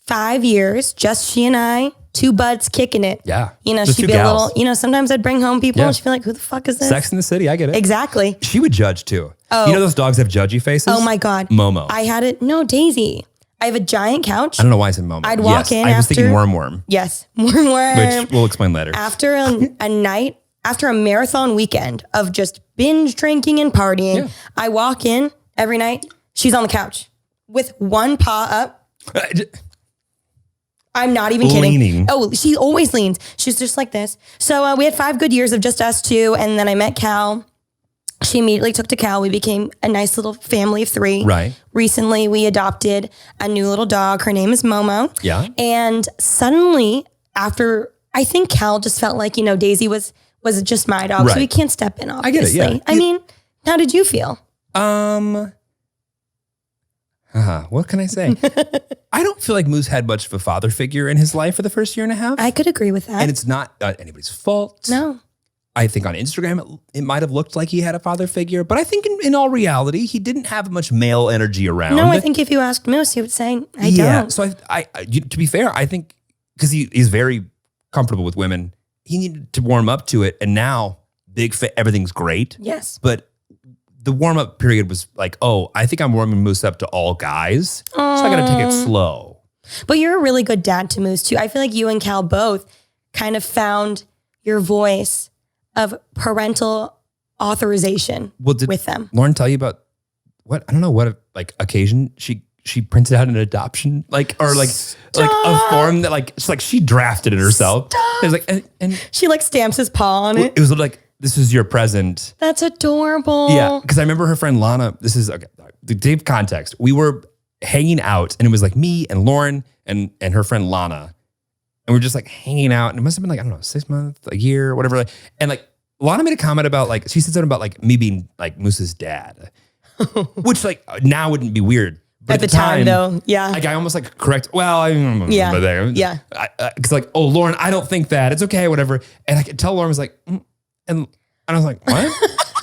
5 years, just she and I, two buds kicking it. Yeah. Just she'd be gals. a little, sometimes I'd bring home people and she'd be like, who the fuck is this? Sex in the City, I get it. Exactly. She would judge too. Oh. You know those dogs have judgy faces? Oh my God. Momo. I had it. No, Daisy. I have a giant couch. I don't know why I said Momo. I'd walk in I was after- thinking Worm. Yes. Worm. Which we'll explain later. After a night, after a marathon weekend of just binge drinking and partying, I walk in every night. She's on the couch with one paw up. I'm not even kidding. Leaning. Oh, she always leans. She's just like this. So we had 5 good years of just us two. And then I met Cal. She immediately took to Cal. We became a nice little family of 3. Right. Recently, we adopted a new little dog. Her name is Momo. Yeah. And suddenly, after, I think Cal just felt like, Daisy was just my dog. Right. So he can't step in, obviously. I get it, yeah. I mean, how did you feel? What can I say? I don't feel like Moose had much of a father figure in his life for the first year and a half. I could agree with that. And it's not anybody's fault. No. I think on Instagram, it might have looked like he had a father figure, but I think in all reality, he didn't have much male energy around. No, I think if you asked Moose, he would say, I don't. So to be fair, I think because he's very comfortable with women, he needed to warm up to it. And now everything's great. Yes. But the warm up period was like, oh, I think I'm warming Moose up to all guys. So I got to take it slow. But you're a really good dad to Moose too. I feel like you and Cal both kind of found your voice of parental authorization with them. Lauren tell you about what? I don't know what occasion she printed out an adoption like a form that it's like she drafted it herself. It was like and she stamps his paw on it. It was like, this is your present. That's adorable. Yeah, because I remember her friend Lana. This is okay. To give context, we were hanging out, and it was like me and Lauren and her friend Lana. And we're just like hanging out. And it must have been like, I don't know, 6 months, a year, whatever. And like Lana made a comment about like, she said something about like me being like Moose's dad, which like now wouldn't be weird. But at the time though, yeah. Like I almost like correct. Well, yeah. Yeah. Cause like, oh, Lauren, I don't think that. It's okay, whatever. And I could tell Lauren was like, and I was like, what?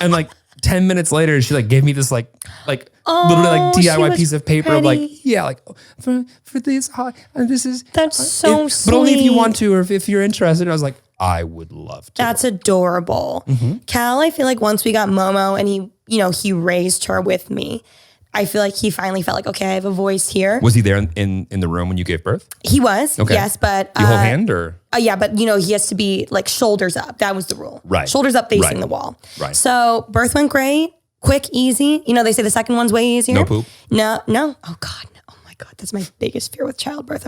And like 10 minutes later, she like gave me this like literally like DIY piece of paper of like, yeah, like for this, this is. That's so sweet. But only if you want to, or if you're interested. And I was like, I would love to. That's adorable. Mm-hmm. Cal, I feel like once we got Momo and he raised her with me, I feel like he finally felt like, okay, I have a voice here. Was he there in the room when you gave birth? He was, okay. Yes, but... You hold hand or? Yeah, but he has to be like shoulders up. That was the rule. Right. Shoulders up facing the wall. Right. So birth went great, quick, easy. They say the second one's way easier. No poop? No. Oh God, no. Oh my God, that's my biggest fear with childbirth.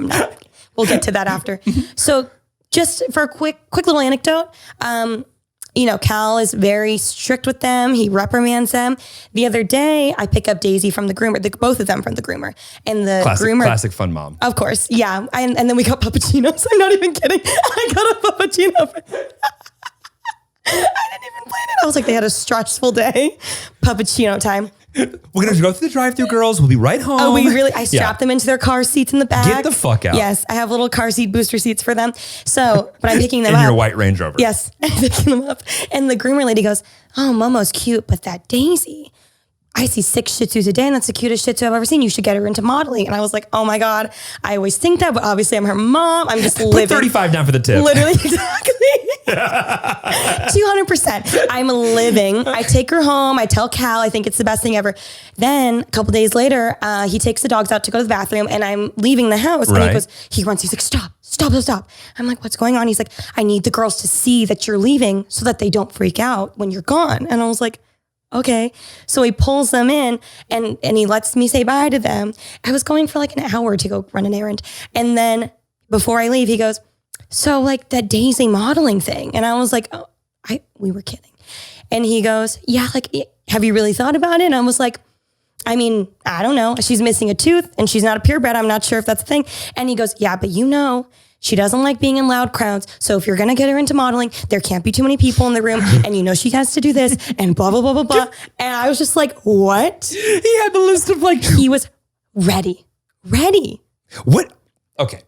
We'll get to that after. So just for a quick little anecdote, Cal is very strict with them. He reprimands them. The other day, I pick up Daisy from the groomer, both of them from the groomer. And the groomer... Classic fun mom. Of course, yeah. And then we got puppuccinos. I'm not even kidding. I got a puppuccino. I didn't even plan it. I was like, they had a stressful day. Puppuccino time. We're going to go through the drive-thru, girls. We'll be right home. Oh, I strapped them into their car seats in the back. Get the fuck out. Yes, I have little car seat booster seats for them. So, but I'm picking them up. In your white Range Rover. Yes, I'm picking them up. And the groomer lady goes, oh, Momo's cute, but that Daisy, I see 6 Shih Tzus a day, and that's the cutest Shih Tzu I've ever seen. You should get her into modeling. And I was like, oh my God, I always think that, but obviously I'm her mom. I'm just living. Put 35 down for the tip. Literally, exactly. 200%. I'm living. I take her home. I tell Cal, I think it's the best thing ever. Then a couple days later, he takes the dogs out to go to the bathroom, and I'm leaving the house. Right. And he runs. He's like, stop. I'm like, what's going on? He's like, I need the girls to see that you're leaving so that they don't freak out when you're gone. And I was like, okay. So he pulls them in and he lets me say bye to them. I was going for like an hour to go run an errand. And then before I leave, he goes, so like that Daisy modeling thing. And I was like, oh, we were kidding. And he goes, yeah, like, have you really thought about it? And I was like, I mean, I don't know. She's missing a tooth and she's not a purebred. I'm not sure if that's a thing. And he goes, yeah, but she doesn't like being in loud crowds. So if you're going to get her into modeling, there can't be too many people in the room. And she has to do this and blah, blah, blah, blah, blah. And I was just like, what? He had the list of like... He was ready. What? Okay.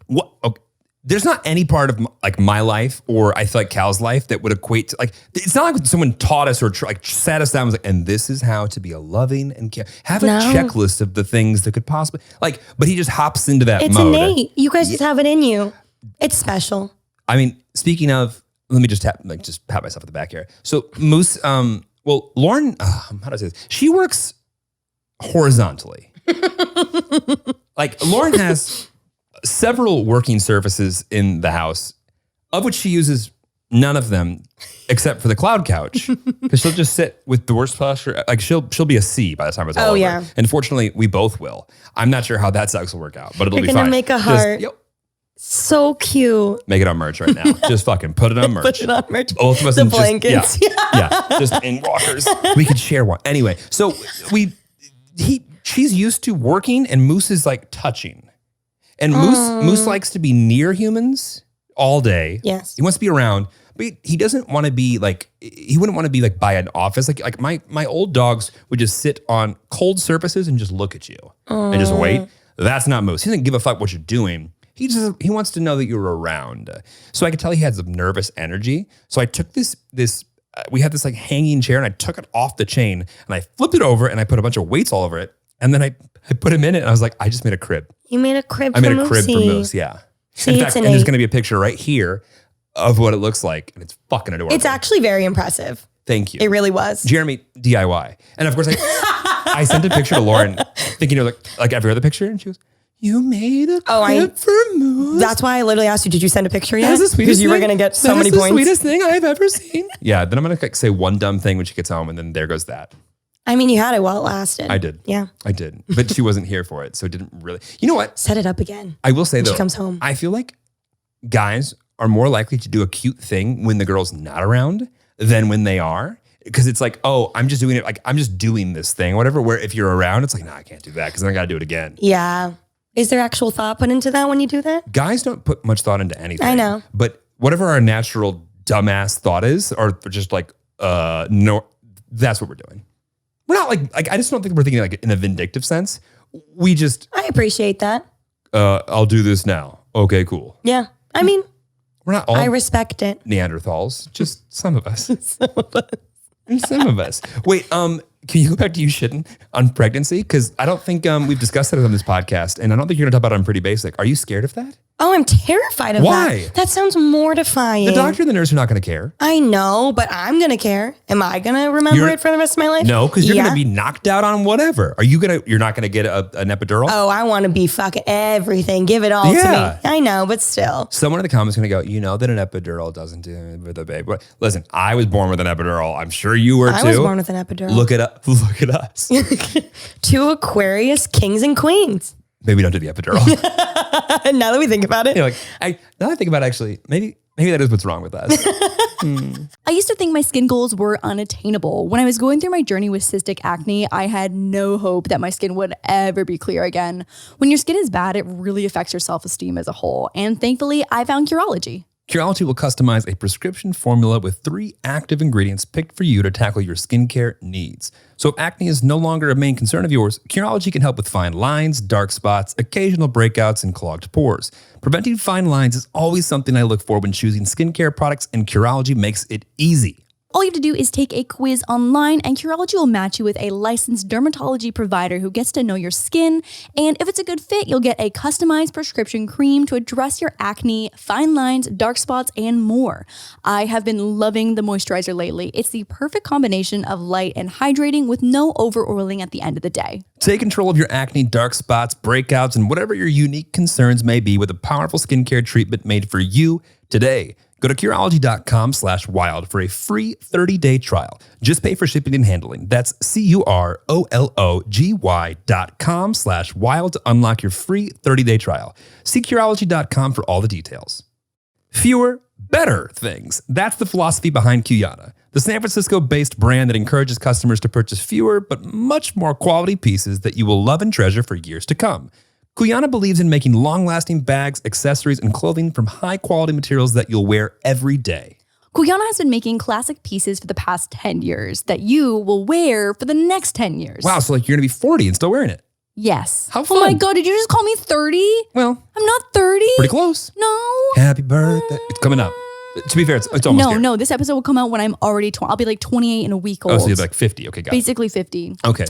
What? Okay. There's not any part of my life or I feel like Cal's life that would equate to it's not like someone taught us or sat us down and was like, and this is how to be a loving and have a checklist of the things that could possibly but he just hops into that mode. It's innate. You guys just have it in you. It's special. I mean, speaking of, let me just pat myself at the back here. So Moose, Lauren, how do I say this? She works horizontally. Lauren has several working surfaces in the house, of which she uses none of them except for the cloud couch, because she'll just sit with the worst posture. She'll be a C by the time it's all over. Yeah. And fortunately, we both will. I'm not sure how that sex will work out, but it'll be fine. You're gonna make a heart. So cute. Make it on merch right now. Just fucking put it on merch. Put it on merch. Both of us. The blankets. Just in walkers. We could share one. Anyway, so she's used to working, and Moose is touching. And Moose likes to be near humans all day. Yes. He wants to be around, but he doesn't want to be he wouldn't want to be by an office. Like my old dogs would just sit on cold surfaces and just look at you and just wait. That's not Moose. He doesn't give a fuck what you're doing. He wants to know that you're around. So I could tell he had some nervous energy. So I took this we had this hanging chair, and I took it off the chain and I flipped it over and I put a bunch of weights all over it. And then I put him in it, and I was like, I just made a crib. You made a crib. I made a crib for Moose. Yeah. See, in fact, and there's going to be a picture right here of what it looks like, and it's fucking adorable. It's actually very impressive. Thank you. It really was. Jeremy, DIY. And of course, I sent a picture to Lauren, thinking like every other picture, and she goes, "You made a crib for Moose." That's why I literally asked you, did you send a picture yet? That's the sweetest because you thing. were going to get so many That's points. the sweetest thing I've ever seen. Yeah. Then I'm going to say one dumb thing when she gets home, and then there goes that. I mean, you had it while it lasted. I did. Yeah. I did. But she wasn't here for it, so it didn't really. You know what? Set it up again. I will say though, she comes home. I feel like guys are more likely to do a cute thing when the girl's not around than when they are. because it's like, oh, I'm just doing it. Like I'm just doing this thing, whatever. Where if you're around, it's like, nah, I can't do that because then I got to do it again. Yeah. Is there actual thought put into that when you do that? Guys don't put much thought into anything. I know. But whatever our natural dumbass thought is, or just like, no, that's what we're doing. We're not like I just don't think we're thinking like in a vindictive sense. We just. I appreciate that. I'll do this now. Okay, cool. Yeah. I mean, we're not all. I respect it. Neanderthals, just some of us. Some of us. Wait, can you go back to you shitting on pregnancy? Because I don't think we've discussed it on this podcast, and I don't think you're going to talk about it on Pretty Basic. Are you scared of that? Oh, I'm terrified of Why? that. That sounds mortifying. The doctor and the nurse are not going to care. I know, but I'm going to care. Am I going to remember it for the rest of my life? No, because you're going to be knocked out on whatever. You're not going to get an epidural? Oh, I want to be fucking everything. Give it all to me. I know, but still. Someone in the comments is going to go, you know that an epidural doesn't do it with a baby. But listen, I was born with an epidural. I'm sure you were too. I was born with an epidural. Look it up. Look at us. Two Aquarius kings and queens. Maybe don't do the epidural. Now that we think about it. Now that I think about it, actually, maybe that is what's wrong with us. I used to think my skin goals were unattainable. When I was going through my journey with cystic acne, I had no hope that my skin would ever be clear again. When your skin is bad, it really affects your self-esteem as a whole. And thankfully, I found Curology. Curology will customize a prescription formula with 3 active ingredients picked for you to tackle your skincare needs. So if acne is no longer a main concern of yours, Curology can help with fine lines, dark spots, occasional breakouts, and clogged pores. Preventing fine lines is always something I look for when choosing skincare products, and Curology makes it easy. All you have to do is take a quiz online, and Curology will match you with a licensed dermatology provider who gets to know your skin. And if it's a good fit, you'll get a customized prescription cream to address your acne, fine lines, dark spots, and more. I have been loving the moisturizer lately. It's the perfect combination of light and hydrating with no over-oiling at the end of the day. Take control of your acne, dark spots, breakouts, and whatever your unique concerns may be with a powerful skincare treatment made for you today. Go to Curology.com/wild for a free 30-day trial. Just pay for shipping and handling. That's Curology.com/wild to unlock your free 30-day trial. See Curology.com for all the details. Fewer, better things. That's the philosophy behind Cuyana, the San Francisco-based brand that encourages customers to purchase fewer but much more quality pieces that you will love and treasure for years to come. Cuyana believes in making long-lasting bags, accessories, and clothing from high-quality materials that you'll wear every day. Cuyana has been making classic pieces for the past 10 years that you will wear for the next 10 years. Wow, so like you're going to be 40 and still wearing it. Yes. How fun. Oh my God, did you just call me 30? Well, I'm not 30. pretty close. No. Happy birthday. It's coming up. To be fair, it's almost here. No, this episode will come out when I'm already 20. I'll be like 28 in a week old. Oh, so you're like 50. Okay, got it. Basically 50. Okay.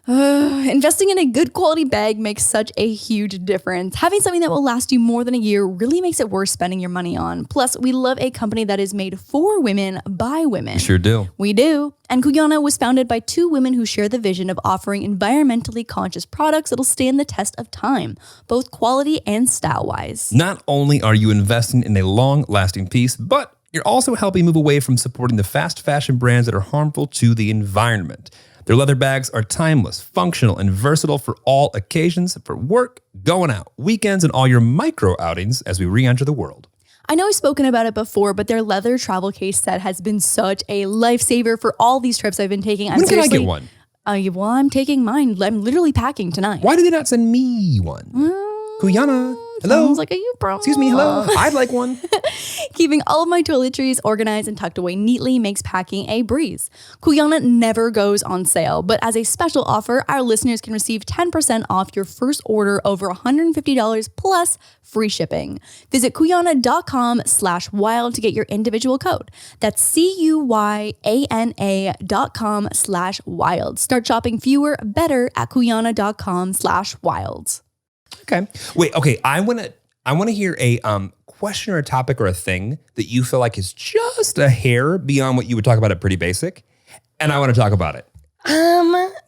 Investing in a good quality bag makes such a huge difference. Having something that will last you more than a year really makes it worth spending your money on. Plus, we love a company that is made for women by women. We sure do. We do. And Cuyana was founded by 2 women who share the vision of offering environmentally conscious products that'll stand the test of time, both quality and style-wise. Not only are you investing in a long-lasting piece, but you're also helping move away from supporting the fast fashion brands that are harmful to the environment. Their leather bags are timeless, functional, and versatile for all occasions, for work, going out, weekends, and all your micro outings as we re-enter the world. I know I've spoken about it before, but their leather travel case set has been such a lifesaver for all these trips I've been taking. When can I get one? Well, I'm taking mine. I'm literally packing tonight. Why did they not send me one? Cuyana, hello? Sounds like a you problem. Excuse me, hello? I'd like one. Keeping all of my toiletries organized and tucked away neatly makes packing a breeze. Cuyana never goes on sale, but as a special offer, our listeners can receive 10% off your first order over $150 plus free shipping. Visit Cuyana.com/wild to get your individual code. That's Cuyana.com/wild. Start shopping fewer, better at Cuyana.com/wild. Okay. Wait, okay. I want to hear a question or a topic or a thing that you feel like is just a hair beyond what you would talk about at Pretty Basic. And I want to talk about it.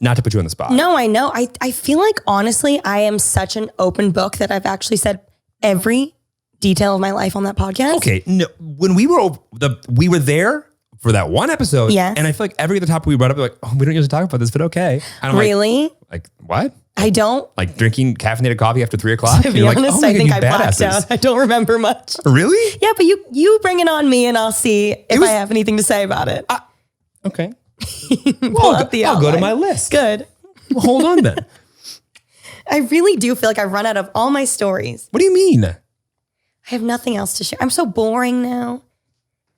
Not to put you on the spot. No, I know. I feel like, honestly, I am such an open book that I've actually said every detail of my life on that podcast. Okay. No, when we were there for that one episode. Yeah. And I feel like every other topic we brought up, like, oh, we don't usually talk about this, but okay. And I'm really? Like what? I don't. Like drinking caffeinated coffee after 3 o'clock? To be honest, I think I blacked out. I don't remember much. Really? Yeah, but you bring it on me and I'll see if I have anything to say about it. Okay. Pull up the I'll go to outline. my list. Good. Well, hold on then. I really do feel like I've run out of all my stories. What do you mean? I have nothing else to share. I'm so boring now.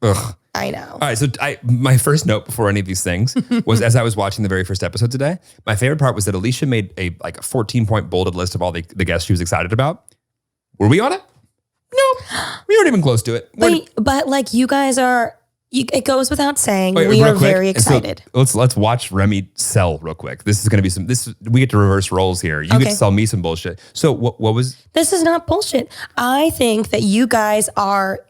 Ugh. I know. All right, so my first note before any of these things was as I was watching the very first episode today, my favorite part was that Alicia made a 14-point bolded list of all the guests she was excited about. Were we on it? No, we weren't even close to it. But like you guys are, it goes without saying, Wait, we real are quick, very excited. So let's watch Remy sell real quick. This is going to be we get to reverse roles here. You get Okay. to sell me some bullshit. So what was? This is not bullshit. I think that you guys are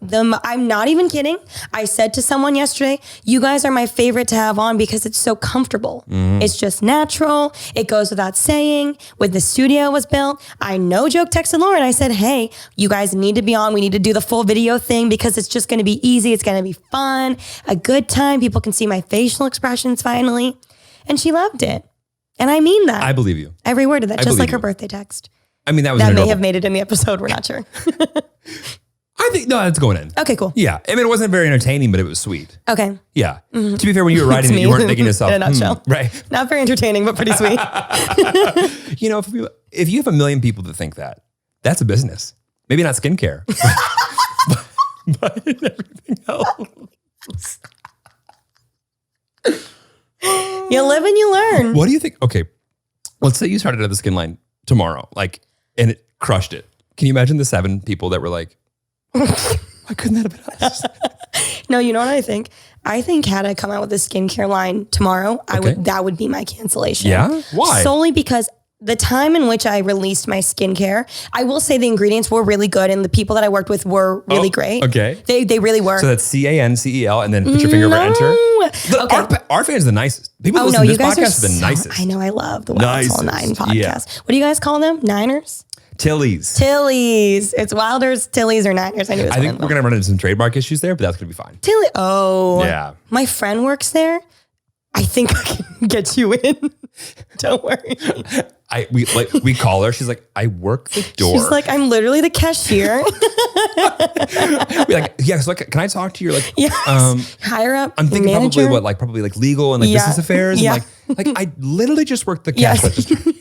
I'm not even kidding. I said to someone yesterday, you guys are my favorite to have on because it's so comfortable. It's just natural. It goes without saying. When the studio was built, I no joke texted Lauren. I said, hey, you guys need to be on. We need to do the full video thing because it's just going to be easy. It's going to be fun, a good time. People can see my facial expressions finally. And she loved it. And I mean that. I believe you. Every word of that, just believe like her you. birthday text. I mean, that was That an may adorable- have made it in the episode. We're not sure. I think no, that's going in. Okay, cool. Yeah, I mean, it wasn't very entertaining, but it was sweet. Okay. Yeah. To be fair, when you were writing it, me. you weren't thinking to yourself, In a nutshell. right? Not very entertaining, but pretty sweet. You know, if you have 1 million people that think that, that's a business. Maybe not skincare, but everything else. You live and you learn. What do you think? Okay, let's say you started at the skin line tomorrow, and it crushed it. Can you imagine the 7 people that were like, why couldn't that have been us? No, you know what I think? I think had I come out with a skincare line tomorrow, that would be my cancellation. Yeah? Why? Solely because the time in which I released my skincare, I will say the ingredients were really good and the people that I worked with were really great. Okay. They really were. So that's CANCEL, and then put your finger over enter. Okay. Our fans are the nicest. People Oh listen no, to you this guys podcast are the so, nicest. I know, I love the Wild Til Nicest. 9 podcast. Yeah. What do you guys call them? Niners? Tilly's. Tillies. It's Wilders, Tillies, or Niners. I knew it was I one think of we're them. going to run into some trademark issues there, but that's going to be fine. Tilly. Oh. Yeah. My friend works there. I think I can get you in. Don't worry. We call her. She's like, I work the door. She's like, I'm literally the cashier. We're like, yeah. So can I talk to your Yes. Higher up. I'm thinking manager. probably legal and Yeah. business affairs. Yeah. And like I literally just work the Yes. cash register.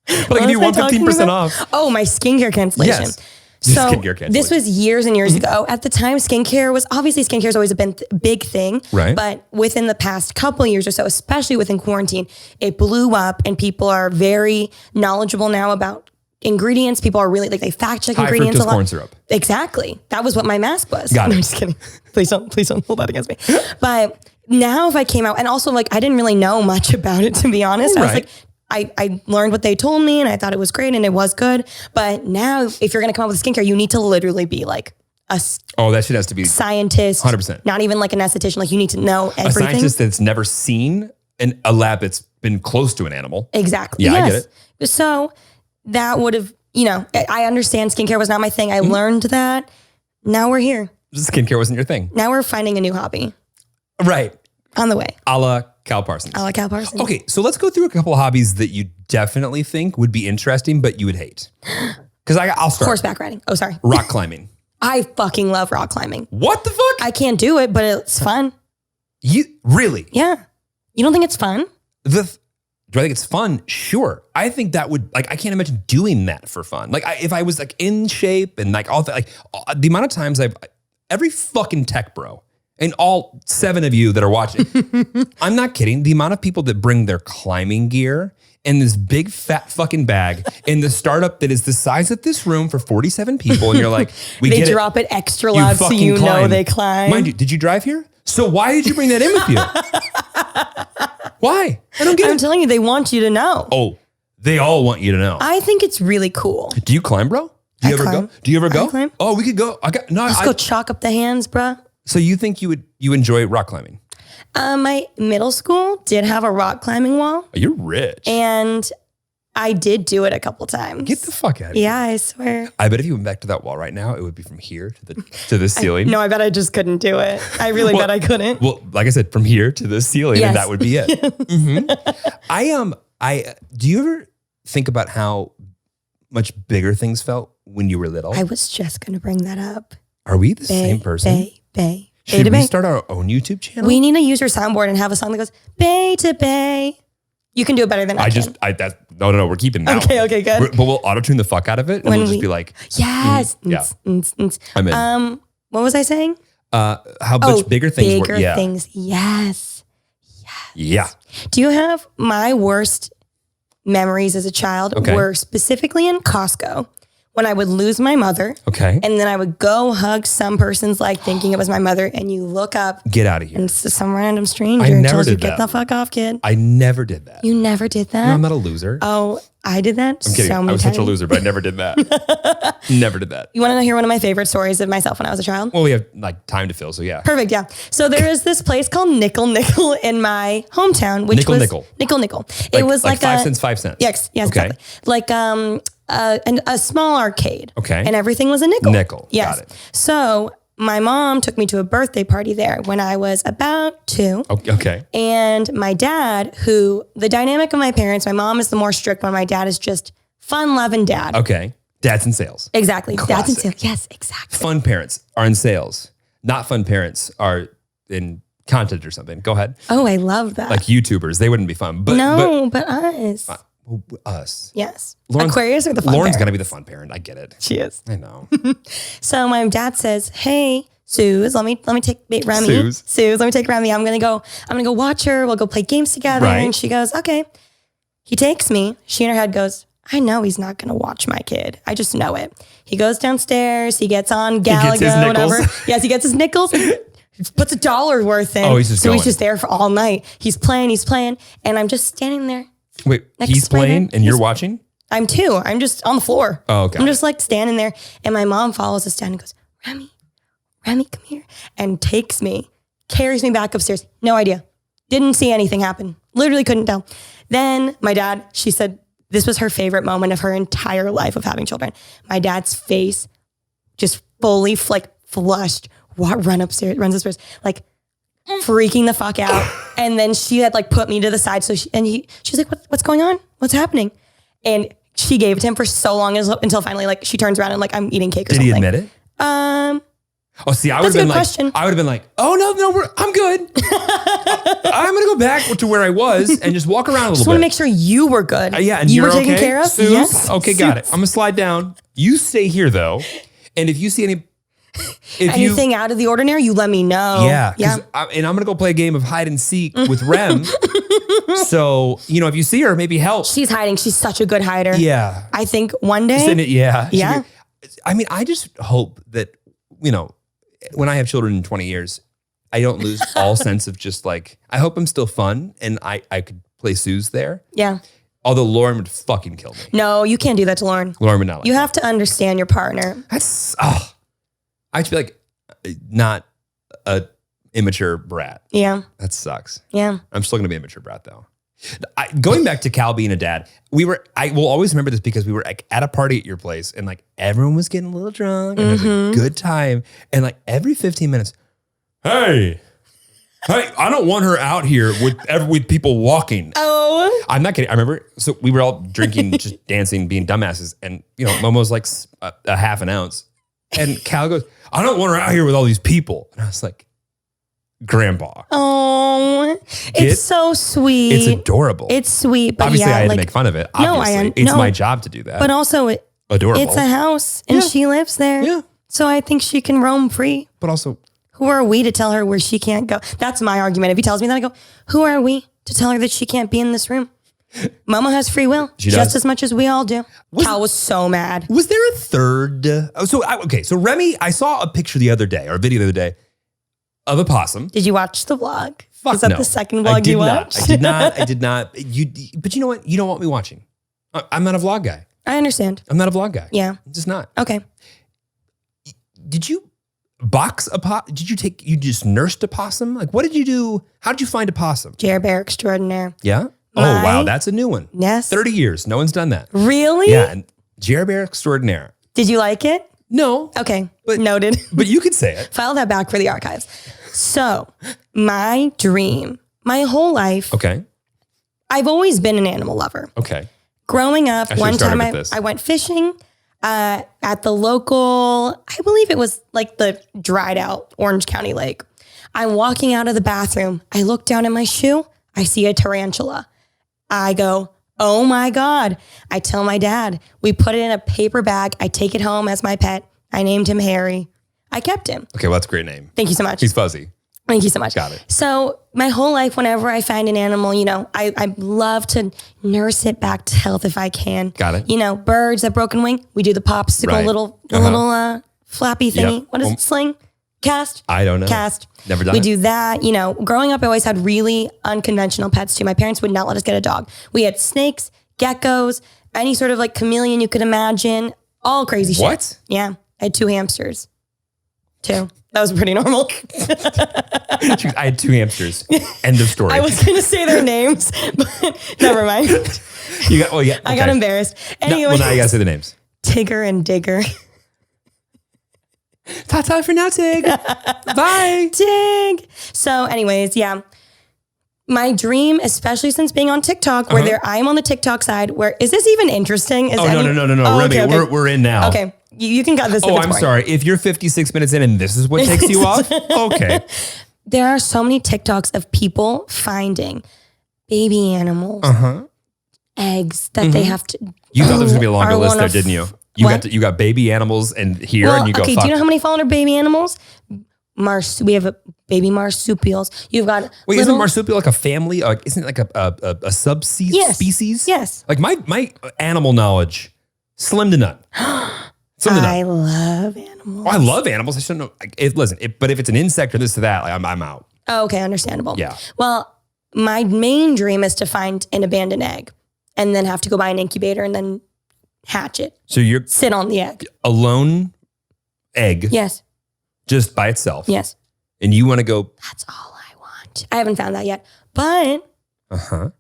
But What I give you was I talking 115% about? off. Oh, my skincare cancellation. Yes. So Skincare cancellation. this was years and years ago. At the time, skincare was always a big thing. Right. But within the past couple of years or so, especially within quarantine, it blew up and people are very knowledgeable now about ingredients. People are really they fact check High ingredients a fructose lot. corn syrup. Exactly. That was what my mask was. Got No, it. I'm just kidding. Please don't hold that against me. But now if I came out, and also I didn't really know much about it, to be honest. I was Right. like, I learned what they told me and I thought it was great and it was good. But now if you're going to come up with skincare, you need to literally be like a Oh, that shit has to be scientist, 100%. not even like an esthetician. Like you need to know a everything. scientist that's never seen in a lab that's been close to an animal. Exactly. Yeah, I Yes. get it. So that would have, I understand skincare was not my thing. I Mm-hmm. learned that. Now we're here. Skincare wasn't your thing. Now we're finding a new hobby Right. on the way. A la Cal Parsons. I like Cal Parsons. Okay, so let's go through a couple of hobbies that you definitely think would be interesting, but you would hate. Because I'll start. Horseback riding. Oh, sorry. Rock climbing. I fucking love rock climbing. What the fuck? I can't do it, but it's fun. You really? Yeah. You don't think it's fun? Do I think it's fun? Sure. I think that would I can't imagine doing that for fun. If I was in shape and all that, the amount of times every fucking tech bro and all 7 of you that are watching, I'm not kidding. The amount of people that bring their climbing gear in this big fat fucking bag in the startup that is the size of this room for 47 people. And you're like, They drop it extra You loud so fucking you know climb. they climb. Mind you, did you drive here? So why did you bring that in with you? Why? I don't get I'm it. telling you, they want you to know. Oh, they all want you to know. I think it's really cool. Do you climb, bro? Do you I ever climb. go? Do you ever go? I climb. Oh, we could go. Let's go chalk up the hands, bruh. So you think you enjoy rock climbing? My middle school did have a rock climbing wall, Oh, you're rich. and I did do it a couple times. Get the fuck out of here. Yeah, I swear. I bet if you went back to that wall right now, it would be from here to the ceiling. No, I bet I just couldn't do it. I really bet I couldn't. Well, like I said, from here to the ceiling, Yes. and that would be it. Do you ever think about how much bigger things felt when you were little? I was just going to bring that up. Are we the same person? Bay. Should to we Bay. start our own YouTube channel? We need to use your soundboard and have a song that goes Bay to Bay. You can do it better than I can. No, we're keeping that. Okay, good. But we'll auto-tune the fuck out of it, and we'll just be like, yes. yeah. I'm in. What was I saying? How much bigger things were. Bigger things. Yes. Yeah. Do you have my worst memories as a child were specifically in Costco when I would lose my mother. Okay. And then I would go hug some person's leg thinking it was my mother, and you look up. Get out of here. And it's some random stranger I never tells you, did get that. the fuck off, kid. I never did that. You never did that? No, I'm not a loser. Oh, I did that I'm kidding. so many I was times. such a loser, but I never did that. Never did that. You want to hear one of my favorite stories of myself when I was a child? Well, we have like time to fill, so yeah. Perfect, yeah. So there is this place called Nickel Nickel in my hometown, which Nickel was Nickel. Nickel Nickel. It was like 5 cents, 5 cents. Yes, Okay. exactly. Like a small arcade. Okay. And everything was a nickel. Nickel. Yes. Got it. So my mom took me to a birthday party there when I was about 2. Okay. And my dad, who the dynamic of my parents, my mom is the more strict one. My dad is just fun-loving dad. Okay. Dad's in sales. Exactly. Dad's in Classic. sales. Yes, exactly. Fun parents are in sales. Not fun parents are in content or something. Go ahead. Oh, I love that. Like YouTubers, they wouldn't be fun. But but us. us. Yes. Lauren's- Aquarius are the fun Lauren's parents. gonna be the fun parent. I get it. She is. I know. So my dad says, "Hey, Suze, let me take Remy. Suze. Let me take Remy. I'm gonna go watch her. We'll go play games together." Right. And she goes, "Okay." He takes me. She in her head goes, "I know he's not gonna watch my kid. I just know it." He goes downstairs. He gets on Galago, his nickels. whatever. Yes, he gets his nickels. Puts $1 worth in. Oh, he's just so going. he's just there for all night. He's playing, and I'm just standing there. Wait, Next he's to my playing bed. and you're watching? I'm 2. I'm just on the floor. Oh, okay. I'm just like standing there. And my mom follows us down and goes, Remy, come here. And takes me, carries me back upstairs. No idea. Didn't see anything happen. Literally couldn't tell. Then my dad, she said this was her favorite moment of her entire life of having children. My dad's face just fully flushed, runs upstairs, like freaking the fuck out. And then she had like put me to the side. So she's like, what's going on? What's happening? And she gave it to him for so long until finally like she turns around and like I'm eating cake or Did something. he admit it? Oh, see, I would have a been good like, question. I would have been like, oh no, I'm good. I'm gonna go back to where I was and just walk around a little Just bit. want to make sure you were good. Yeah, and you you're were taken okay? care of. Suze? Yes. Okay, got it. I'm gonna slide down. You stay here though, and if you see Anything out of the ordinary, you let me know. and I'm gonna go play a game of hide and seek with Rem. So if you see her, maybe help. She's hiding. She's such a good hider. Yeah, I think one day. yeah. I mean, I just hope that when I have children in 20 years, I don't lose all sense of just like, I hope I'm still fun and I could play Suze there. Yeah. Although Lauren would fucking kill me. No, you can't do that to Lauren. Lauren would not like You that. have to understand your partner. That's, I should be like, not a immature brat. Yeah. That sucks. Yeah. I'm still going to be an immature brat though. Going back to Cal being a dad, I will always remember this because we were like at a party at your place and like everyone was getting a little drunk and it was a good time. And like every 15 minutes, hey, I don't want her out here with people walking. Oh. I'm not kidding. I remember, so we were all drinking, just dancing, being dumbasses. And Momo was like a half an ounce. And Cal goes, I don't want her out here with all these people. And I was like, Grandpa. Oh, it's so sweet. It's adorable. It's sweet, but obviously, yeah, I had like, to make fun of it. No, Obviously, it's my job to do that. But also, adorable. It's a house, and she lives there. Yeah. So I think she can roam free. But also, Who are we to tell her where she can't go? That's my argument. If he tells me that, I go, who are we to tell her that she can't be in this room? Mama has free will, She just does. as much as we all do. Cal was so mad. was there a third? So Remy, I saw a picture the other day, or a video the other day, of a possum. Did you watch the vlog? Fuck Is that no. the second I vlog did you not. watched? I did not. But you know what? You don't want me watching. I'm not a vlog guy. I understand. I'm not a vlog guy. Yeah. I'm just not. Okay. Did you box a possum? You just nursed a possum? Like, what did you do? How did you find a possum? Jer Bear Extraordinaire. Yeah? Oh, My- wow. That's a new one. Yes. 30 years. No one's done that. Really? Yeah. And Jer Bear Extraordinaire. Did you like it? No. Okay. But- Noted. But you could say it. File that back for the archives. So, my dream, my whole life, Okay. I've always been an animal lover. Okay. Growing up, should've one started time with this. I went fishing at the local, I believe it was like the dried out Orange County lake. I'm walking out of the bathroom. I look down at my shoe. I see a tarantula. I go, oh my God. I tell my dad. We put it in a paper bag. I take it home as my pet. I named him Harry. I kept him. Okay, well, that's a great name. Thank you so much. He's fuzzy. Thank you so much. Got it. So my whole life, whenever I find an animal, I love to nurse it back to health if I can. Got it. Birds, that broken wing, we do the popsicle, Right. little flappy thingy. Yep. What is it? Sling? Cast? I don't know. Cast. Never done We it. do that. Growing up, I always had really unconventional pets too. My parents would not let us get a dog. We had snakes, geckos, any sort of like chameleon you could imagine, all crazy shit. What? Yeah. I had 2 hamsters. 2. That was pretty normal. I had 2 hamsters. End of story. I was going to say their names, but never mind. You got, well, yeah. I got embarrassed. Anyway, Well, now you got to say the names. Tigger and Digger. Ta-ta for now, Tig. Bye. Dig. So anyways, yeah. My dream, especially since being on TikTok, where I'm on the TikTok side, where, is this even interesting? No. Oh, Remy, okay. we're in now. Okay. You can cut this. if Oh, it's I'm boring. sorry. If you're 56 minutes in and this is what takes you off, okay. There are so many TikToks of people finding baby animals, eggs that they have to. You thought there was gonna be a longer are list one there, of- didn't you? What? You got baby animals and here, Well, and you go. okay. Fuck. Do you know how many fall under baby animals? We have baby marsupials. You've got Wait, little, isn't marsupial like a family? Isn't it like a subspecies? Yes. Species? Yes. Like my animal knowledge, slim to none. Slim to none. I love animals. Oh, I love animals. I shouldn't know. But if it's an insect or this or that, like, I'm out. Oh, okay, understandable. Yeah. Well, my main dream is to find an abandoned egg and then have to go buy an incubator and then hatch it. So you're Sit on the egg. a lone egg, Yes. just by itself. Yes. And you want to go, That's all I want. I haven't found that yet. But, uh-huh.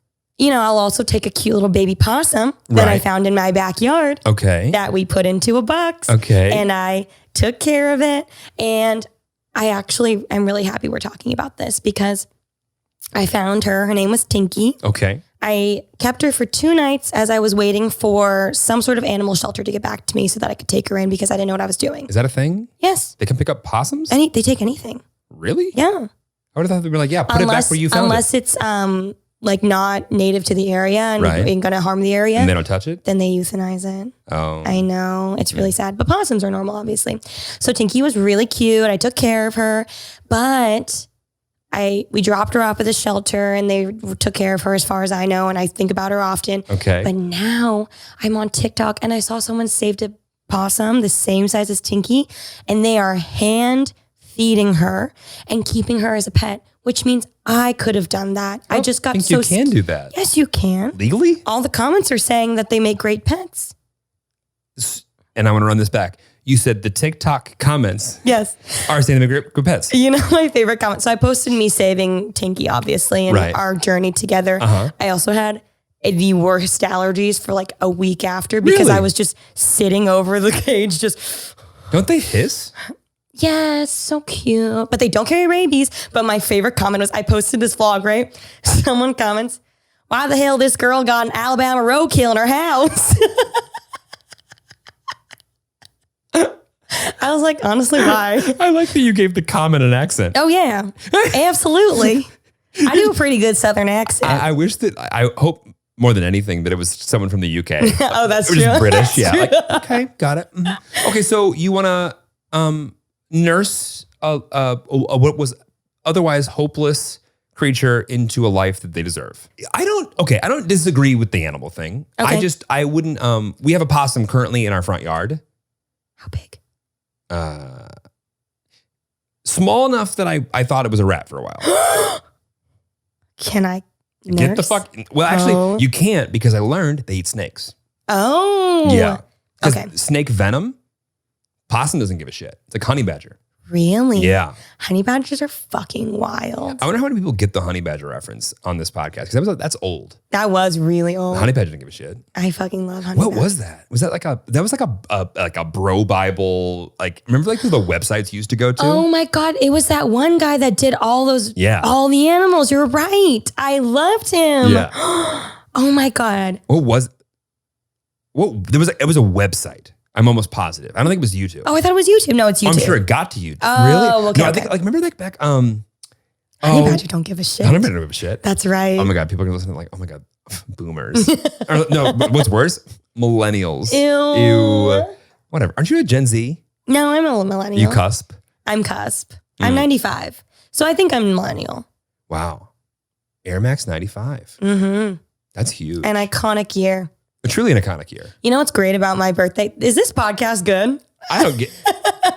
I'll also take a cute little baby possum that I Right. found in my backyard Okay. that we put into a box. Okay. And I took care of it. And I actually am really happy we're talking about this because I found her. Her name was Tinky. Okay. I kept her for 2 nights as I was waiting for some sort of animal shelter to get back to me so that I could take her in because I didn't know what I was doing. Is that a thing? Yes. They can pick up possums? They take anything. Really? Yeah. I would have thought they'd be like, yeah, put it back where you found unless it's like not native to the area and Right. ain't gonna harm the it. area. And they don't touch it? Then they euthanize it. Oh. I know. It's really sad. But possums are normal, obviously. So Tinky was really cute. I took care of her. But we dropped her off at the shelter and they took care of her as far as I know. And I think about her often. Okay. But now I'm on TikTok and I saw someone saved a possum the same size as Tinky. And they are hand feeding her and keeping her as a pet, which means I could have done that. I just got think so you can do that. Yes, you can. Legally? All the comments are saying that they make great pets. And I want to run this back. You said the TikTok comments Yes. are saying they're good pets. You know my favorite comment. So I posted me saving Tinky, obviously, and Right. our journey together. Uh-huh. I also had the worst allergies for like a week after because Really? I was just sitting over the cage, just Don't they hiss? yes, so cute. But they don't carry rabies. But my favorite comment was I posted this vlog, right? Someone comments, why the hell this girl got an Alabama roadkill in her house? I was like, honestly, why? I like that you gave the comment an accent. Oh, yeah, absolutely. I do a pretty good Southern accent. I wish that, I hope more than anything that it was someone from the UK. Oh, that's Or true. just British. That's Yeah. true. Like, okay, got it. Mhm. Okay, so you want to nurse what was otherwise hopeless creature into a life that they deserve. I don't disagree with the animal thing. Okay. I wouldn't, we have a possum currently in our front yard. How big? Small enough that I thought it was a rat for a while. Can I nurse? Get the fuck. Well, actually, Oh. you can't because I learned they eat snakes. Oh. Yeah. 'Cause Okay. snake venom, possum doesn't give a shit. It's like honey badger. Really? Yeah. Honey badgers are fucking wild. I wonder how many people get the honey badger reference on this podcast because that's old. That was really old. Honey badger didn't give a shit. I fucking love honey What badger. was that? Was that like a bro Bible? Like remember like the websites you used to go to? Oh my God. It was that one guy that did all those, Yeah. all the animals. You're right. I loved him. Yeah. Oh my God. What was? It was a website. I'm almost positive. I don't think it was YouTube. Oh, I thought it was YouTube. No, it's YouTube. I'm sure it got to YouTube. Oh, Really? okay, No, I okay. think like remember like back Honey Badger don't give a shit. Honey Badger don't give a shit. That's right. Oh my God, people are gonna listen to like, oh my God, boomers. Or, no, but what's worse? Millennials. Ew. Whatever. Aren't you a Gen Z? No, I'm a millennial. You cusp? I'm cusp. I'm 95. So I think I'm millennial. Wow. Air Max 95. Mm-hmm. That's huge. An iconic year. Truly an iconic year. You know what's great about my birthday? Is this podcast good? I don't get.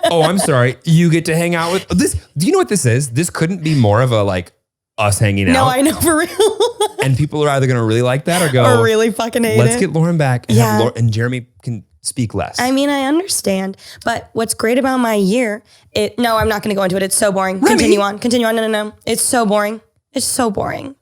Oh, I'm sorry. You get to hang out with this. Do you know what this is? This couldn't be more of a like us hanging out. No, I know, for real. And people are either going to really like that or go, or really fucking hate let's it. get Lauren back. And, have and Jeremy can speak less. I mean, I understand. But what's great about my year, no, I'm not going to go into it. It's so boring. Remy. Continue on. No. It's so boring. It's so boring.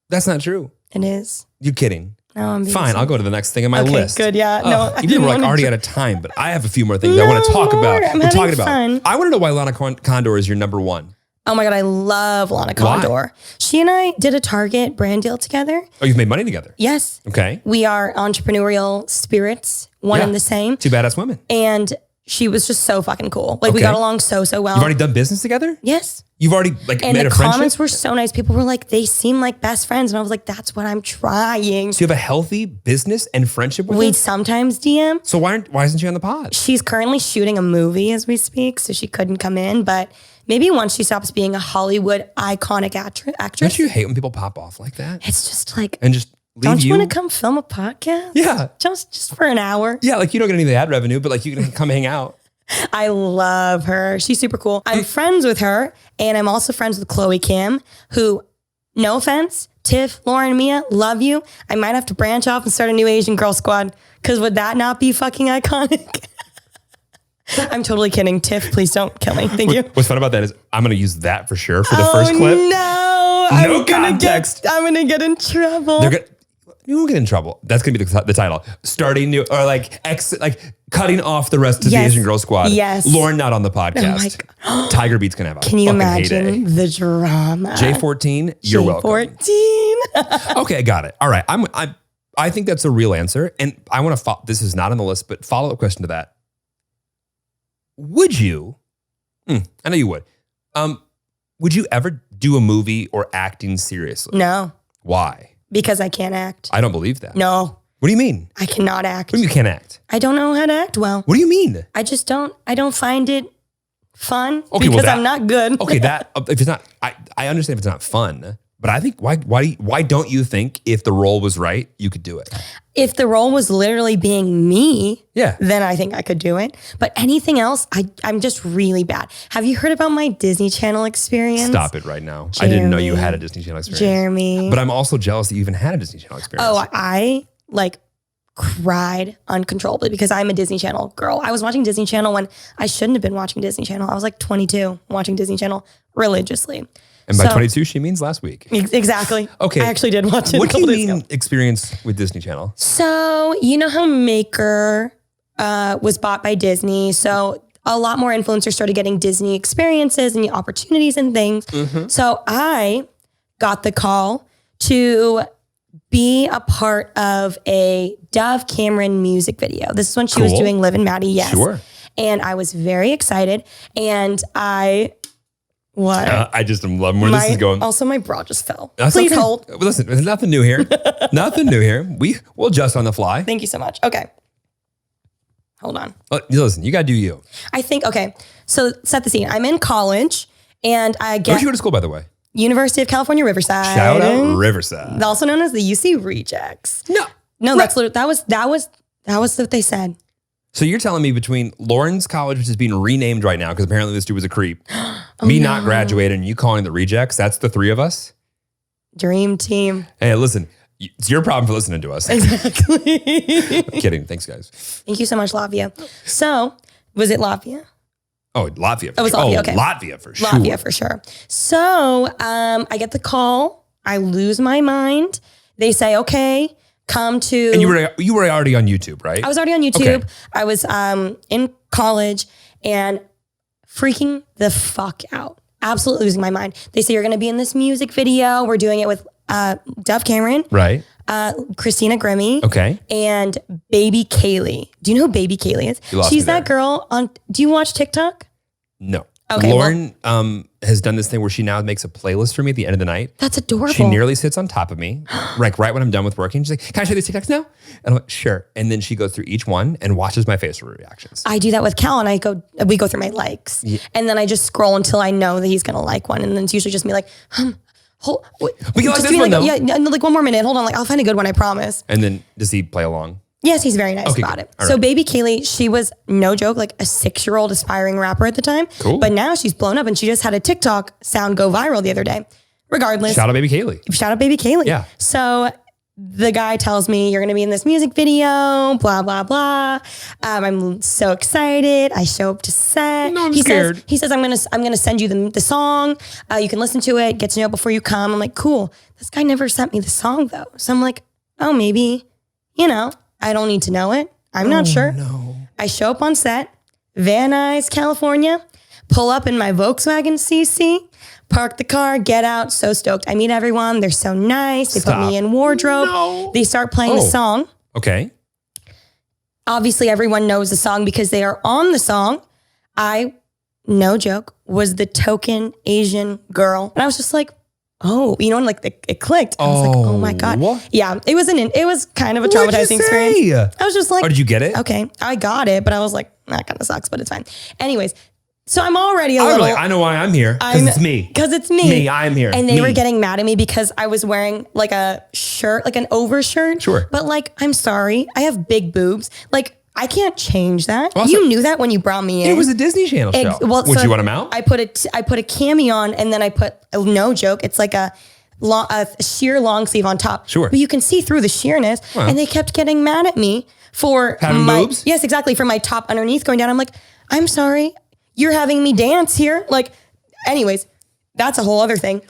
That's not true. It is. You're kidding. No, I'm being Fine. serious. I'll go to the next thing on my Okay, list. good. Yeah. No, you were like already out of time, but I have a few more things I want to talk about. I'm We're having talking about. fun. I want to know why Lana Condor is your number one. Oh my God, I love Lana Condor. Why? She and I did a Target brand deal together. Oh, you've made money together. Yes. Okay. We are entrepreneurial spirits, one and the same. Two badass women. And she was just so fucking cool. Like we Okay. got along so well. You've already done business together? Yes. You've already like And made the a friendship? comments were so nice. People were like, they seem like best friends. And I was like, that's what I'm trying. So you have a healthy business and friendship with We her? sometimes DM. So why isn't she on the pod? She's currently shooting a movie as we speak, so she couldn't come in. But maybe once she stops being a Hollywood iconic actress. Don't you hate when people pop off like that? It's just like, And just leave don't you you? want to come film a podcast? Yeah. Just for an hour. Yeah, like you don't get any of the ad revenue, but like you can come hang out. I love her. She's super cool. I'm friends with her, and I'm also friends with Chloe Kim, who, no offense, Tiff, Lauren, Mia, love you. I might have to branch off and start a new Asian girl squad, because would that not be fucking iconic? I'm totally kidding. Tiff, please don't kill me. Thank you. What's fun about that is I'm going to use that for sure for the first clip. No, No context. I'm gonna get in trouble. You won't get in trouble. That's gonna be the title. Starting new or like cutting off the rest of the Asian Girl Squad. Yes. Lauren not on the podcast. Tiger Beat's gonna have a Can you fucking imagine heyday. the drama? J14, you're welcome. J14. Okay, got it. All right. I think that's a real answer, and I want to. This is not on the list, but follow up question to that. Would you? I know you would. Would you ever do a movie or acting seriously? No, Why? because I can't act. I don't believe that. No, What do you mean? I cannot act. What do you mean you can't act? I don't know how to act well. What do you mean? I just don't. I don't find it fun Okay, because well, I'm not good. Okay, that if it's not, I understand if it's not fun, but I think why don't you think if the role was right, you could do it? If the role was literally being me, Yeah. then I think I could do it. But anything else, I'm just really bad. Have you heard about my Disney Channel experience? Stop it right now. I didn't know you had a Disney Channel experience. Jeremy. But I'm also jealous that you even had a Disney Channel experience. Oh, I like cried uncontrollably because I'm a Disney Channel girl. I was watching Disney Channel when I shouldn't have been watching Disney Channel. I was like 22 watching Disney Channel religiously. And by 22, she means last week. Exactly. Okay. I actually did watch it What a do couple you days mean ago. experience with Disney Channel? So, you know how Maker was bought by Disney. So a lot more influencers started getting Disney experiences and opportunities and things. Mm-hmm. So I got the call to be a part of a Dove Cameron music video. This is when she was Cool. doing Liv and Maddie. Yes. Sure. And I was very excited. And what? I just am loving where this is going. Also, my bra just fell. That's Please okay. hold. Listen, there's nothing new here. Nothing new here. We'll adjust on the fly. Thank you so much. Okay. Hold on. Listen, you got to do you. I think, okay, so set the scene. I'm in college and I Where'd get you go to school, by the way? University of California, Riverside. Shout out Riverside. Also known as the UC Rejects. No. No, that's that was what they said. So you're telling me between Lauren's college, which is being renamed right now because apparently this dude was a creep, me not graduating and you calling the rejects, that's the three of us? Dream team. Hey, listen, it's your problem for listening to us. Exactly. I'm kidding. Thanks, guys. Thank you so much, Latvia. So, was it Latvia? Oh, Latvia. It was Latvia, okay. Latvia for sure. Latvia for sure. So, I get the call. I lose my mind. They say, okay, come to... And you were already on YouTube, right? I was already on YouTube. Okay. I was in college and freaking the fuck out. Absolutely losing my mind. They say, you're going to be in this music video. We're doing it with Dove Cameron, Right. Christina Remi, Okay. and Baby Kaylee. Do you know who Baby Kaylee is? You lost She's me there. that girl on... Do you watch TikTok? No. Okay, Lauren has done this thing where she now makes a playlist for me at the end of the night. That's adorable. She nearly sits on top of me, like right when I'm done with working. She's like, can I show these TikToks now? And I'm like, sure. And then she goes through each one and watches my facial reactions. I do that with Cal, and we go through my likes. Yeah. And then I just scroll until I know that he's going to like one. And then it's usually just me like, wait, we can like this one though. Yeah, like 1 more minute. Hold on. Like, I'll find a good one, I promise. And then does he play along? Yes, he's very nice about it. So baby Kaylee, she was, no joke, like a 6-year-old aspiring rapper at the time. Cool. But now she's blown up and she just had a TikTok sound go viral the other day. Regardless. Shout out baby Kaylee. Shout out baby Kaylee. Yeah. So the guy tells me, you're going to be in this music video, blah, blah, blah. I'm so excited. I show up to set. No, I'm scared. He says, I'm going to send you the song. You can listen to it, get to know it before you come. I'm like, cool. This guy never sent me the song though. So I'm like, oh, maybe, I don't need to know it. I'm not sure. No. I show up on set, Van Nuys, California, pull up in my Volkswagen CC, park the car, get out. So stoked. I meet everyone. They're so nice. They put me in wardrobe. No. They start playing the song. Okay. Obviously, everyone knows the song because they are on the song. I, no joke, was the token Asian girl. And I was just like, oh, and like it clicked. I was like, oh my God. What? Yeah, it was kind of a traumatizing experience. I was just like, did you get it? Okay, I got it, but I was like, that kind of sucks, but it's fine. Anyways, so I'm already a little. I know why I'm here. Because it's me. Because it's me. Me, I'm here. And they were getting mad at me because I was wearing like a shirt, like an overshirt. Sure. But like, I'm sorry, I have big boobs. Like, I can't change that. Also, you knew that when you brought me in. It was a Disney Channel show. Would you want them out? I put a cami on, and then I put, no joke, it's like a sheer long sleeve on top. Sure. But you can see through the sheerness. Well, and they kept getting mad at me for having boobs? Yes, exactly. For my top underneath going down. I'm like, I'm sorry. You're having me dance here. Like, anyways, that's a whole other thing.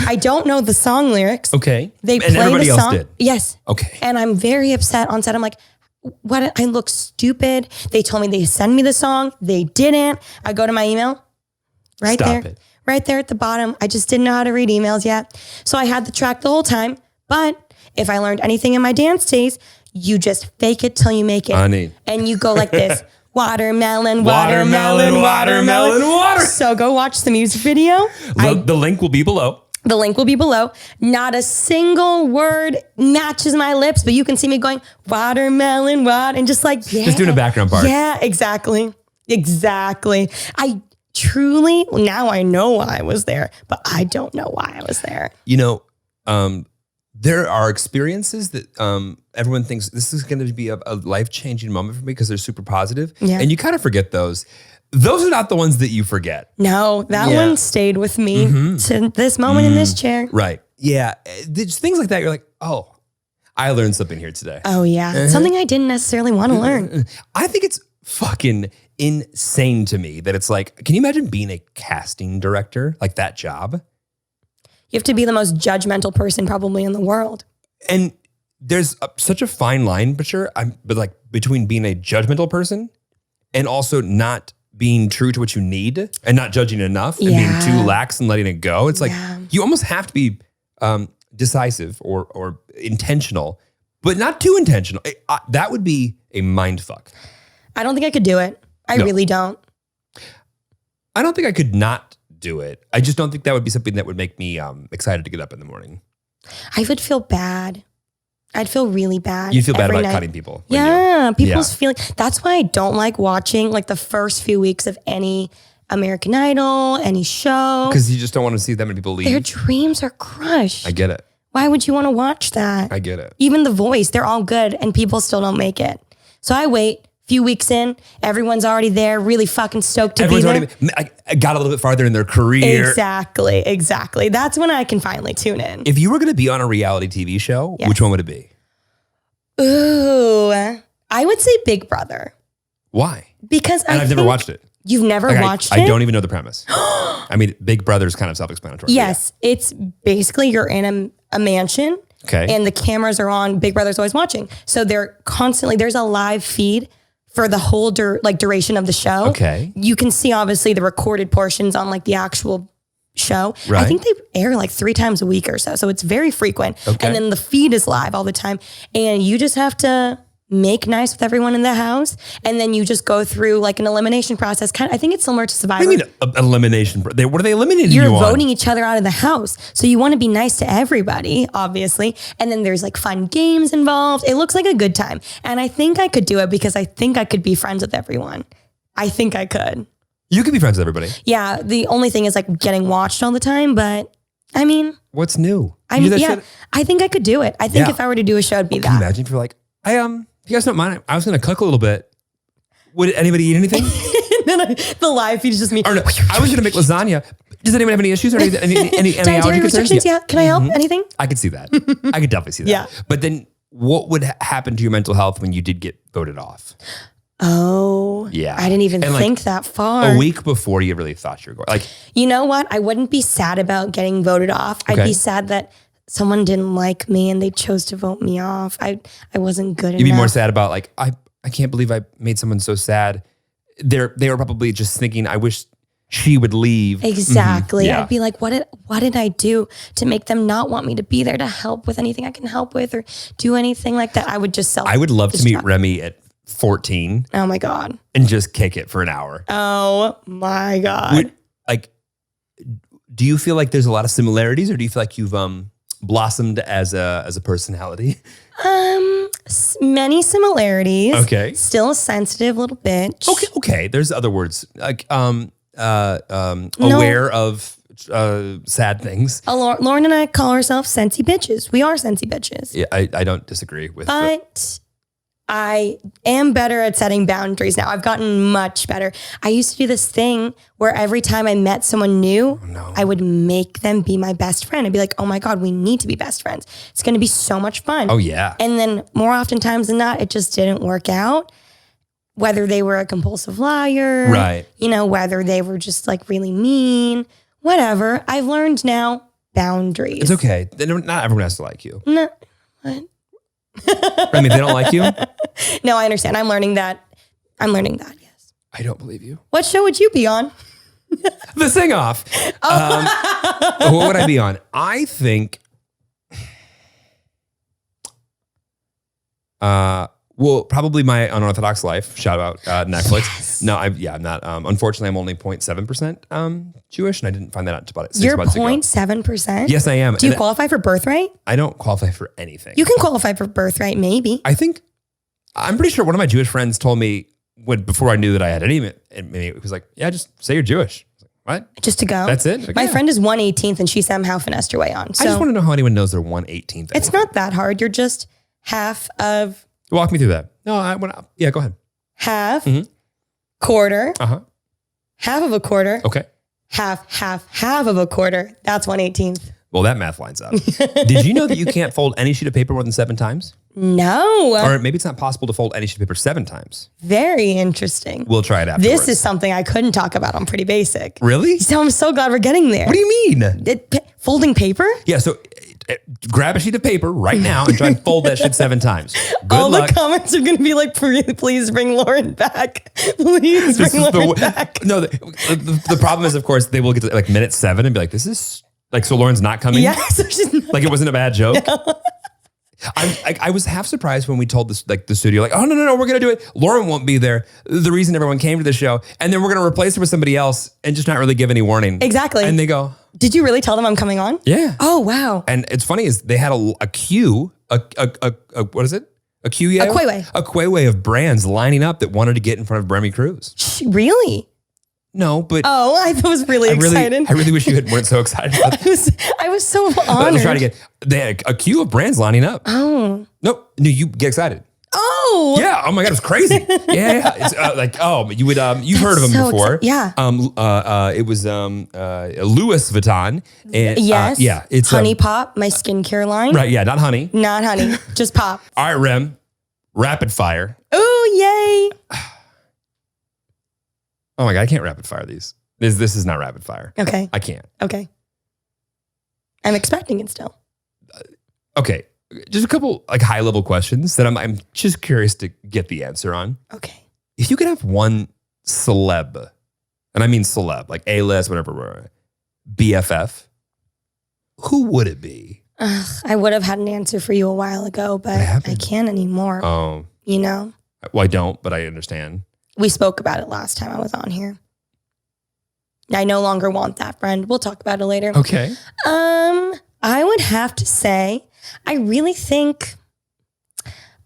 I don't know the song lyrics. Okay. They and play everybody the song. Else did. Yes. Okay. And I'm very upset on set. I'm like, what? I look stupid. They told me they send me the song. They didn't. I go to my email. Right there at the bottom. I just didn't know how to read emails yet. So I had the track the whole time. But if I learned anything in my dance days, you just fake it till you make it. Honey. And you go like this. Watermelon, watermelon, watermelon, water. So go watch the music video. The link will be below. The link will be below. Not a single word matches my lips, but you can see me going watermelon, and just like, yeah. Just doing a background part. Yeah, exactly. I truly, now I know why I was there, but I don't know why I was there. There are experiences that everyone thinks this is going to be a life-changing moment for me because they're super positive. Yeah. And you kind of forget those. Those are not the ones that you forget. No, that one stayed with me to this moment in this chair. Right. Yeah. Just things like that. You're like, oh, I learned something here today. Oh, yeah. Something I didn't necessarily want to learn. I think it's fucking insane to me that it's like, can you imagine being a casting director, like that job? You have to be the most judgmental person probably in the world. And there's such a fine line, but like between being a judgmental person and also not being true to what you need and not judging enough and being too lax and letting it go. It's like you almost have to be decisive or intentional, but not too intentional. That would be a mind fuck. I don't think I could do it. I really don't. I don't think I could not do it. I just don't think that would be something that would make me excited to get up in the morning. I would feel bad. I'd feel really bad. You'd feel bad about cutting people. Yeah, people's feeling. That's why I don't like watching like the first few weeks of any American Idol, any show. Because you just don't want to see that many people leave. Their dreams are crushed. I get it. Why would you want to watch that? I get it. Even The Voice, they're all good and people still don't make it. So I wait. Few weeks in, everyone's already there, really fucking stoked to be there. I got a little bit farther in their career. Exactly. That's when I can finally tune in. If you were going to be on a reality TV show, which one would it be? Ooh, I would say Big Brother. Why? Because I've never watched it. You've never watched it? I don't even know the premise. I mean, Big Brother is kind of self-explanatory. Yes, it's basically you're in a mansion. Okay. And the cameras are on. Big Brother's always watching. So they're constantly, there's a live feed for the whole duration of the show. Okay. You can see obviously the recorded portions on like the actual show. Right. I think they air like 3 times a week or so. So it's very frequent. Okay. And then the feed is live all the time. And you just have to make nice with everyone in the house, and then you just go through like an elimination process. I think it's similar to Survivor. What do you mean elimination? What are they eliminating You're you on? voting each other out of the house. So you want to be nice to everybody, obviously. And then there's like fun games involved. It looks like a good time. And I think I could do it because I think I could be friends with everyone. I think I could. You could be friends with everybody. Yeah. The only thing is like getting watched all the time. But I mean, what's new? I think I could do it. I think if I were to do a show, it'd be Can you imagine if you're like, you guys don't mind? I was going to cook a little bit. Would anybody eat anything? The live feed is just me. Or no, I was going to make lasagna. Does anyone have any issues or any allergy concerns? Yeah. Can I help? Anything? I could see that. I could definitely see that. Yeah. But then what would happen to your mental health when you did get voted off? Oh, yeah. I didn't even think that far. A week before you really thought you were going. Like, you know what? I wouldn't be sad about getting voted off. I'd be sad that someone didn't like me and they chose to vote me off. I wasn't good enough. You'd be more sad about like, I can't believe I made someone so sad. They were probably just thinking, I wish she would leave. Exactly. Yeah. I'd be like, what did I do to make them not want me to be there to help with anything I can help with or do anything like that? I would just I would love to meet Remy at 14. Oh my God. And just kick it for an hour. Oh my God. Do you feel like there's a lot of similarities or do you feel like you've blossomed as a personality? Many similarities. Okay. Still a sensitive little bitch. Okay. There's other words like aware of sad things. Lauren and I call ourselves sensy bitches. We are sensy bitches. Yeah, I don't disagree with that. But I am better at setting boundaries now. I've gotten much better. I used to do this thing where every time I met someone new, I would make them be my best friend. I'd be like, oh my God, we need to be best friends. It's going to be so much fun. Oh yeah. And then more oftentimes than not, it just didn't work out. Whether they were a compulsive liar, right? Whether they were just like really mean, whatever. I've learned now boundaries. It's okay. Not everyone has to like you. No, what? Remy, they don't like you? No, I understand. I'm learning that. Yes. I don't believe you. What show would you be on? The Sing Off. What would I be on? I think. Probably My Unorthodox Life. Shout out Netflix. Yes. No, I'm not. Unfortunately, I'm only 0.7% Jewish, and I didn't find that out until about 6 months ago. You're 0.7%? Yes, I am. Do you qualify for birthright? I don't qualify for anything. You can qualify for birthright, maybe. I'm pretty sure one of my Jewish friends told me before I knew that I had any, it was like, yeah, just say you're Jewish. I was like, what? Just to go? That's it? Like, my friend is 1/18th, and she somehow finessed her way on. So I just want to know how anyone knows they're 1/18th. It's not that hard. You're just half of... Walk me through that. No, go ahead. Half, quarter, Uh-huh. half of a quarter. Okay. Half of a quarter. That's 1/18th. Well, that math lines up. Did you know that you can't fold any sheet of paper more than 7 times? No. Or maybe it's not possible to fold any sheet of paper 7 times. Very interesting. We'll try it afterwards. This is something I couldn't talk about on Pretty Basic. Really? So I'm so glad we're getting there. What do you mean? Folding paper? Yeah, so grab a sheet of paper right now and try and fold that shit 7 times. Good All luck. the comments are going to be like, please bring Lauren back. Please bring Lauren back. No, the problem is, of course, they will get to like minute 7 and be like, this is like, so Lauren's not coming? Yeah, so she's not. Like it wasn't a bad joke? No. I was half surprised when we told this, like the studio, like, oh, no, we're going to do it. Lauren won't be there. The reason everyone came to the show. And then we're going to replace her with somebody else and just not really give any warning. Exactly. And they go, did you really tell them I'm coming on? Yeah. Oh, wow. And it's funny is they had a queue, what is it? A queue? A queue. A queue of brands lining up that wanted to get in front of Remy Cruz. Really? No, but oh, I was really excited. I really wish you weren't so excited about that. I was so honored. I was trying to they had a queue of brands lining up. Oh. Nope. No, you get excited. Oh. Yeah. Oh my God, it was crazy. Yeah. It's you would you've heard of them so before. Yeah. It was Louis Vuitton. And yes. Yeah. It's Honey Pop, my skincare line. Right. Yeah. Not honey. Not honey. Just pop. All right, Rem. Rapid fire. Oh, yay. Oh my God, I can't rapid fire these. This is not rapid fire. Okay. I can't. Okay. I'm expecting it still. Okay. Just a couple like high level questions that I'm just curious to get the answer on. Okay. If you could have one celeb, and I mean celeb, like A-list, whatever, BFF, who would it be? I would have had an answer for you a while ago, but I can't anymore. Oh. you know? Well, I don't, but I understand. We spoke about it last time I was on here. I no longer want that, friend. We'll talk about it later. Okay. I would have to say, I really think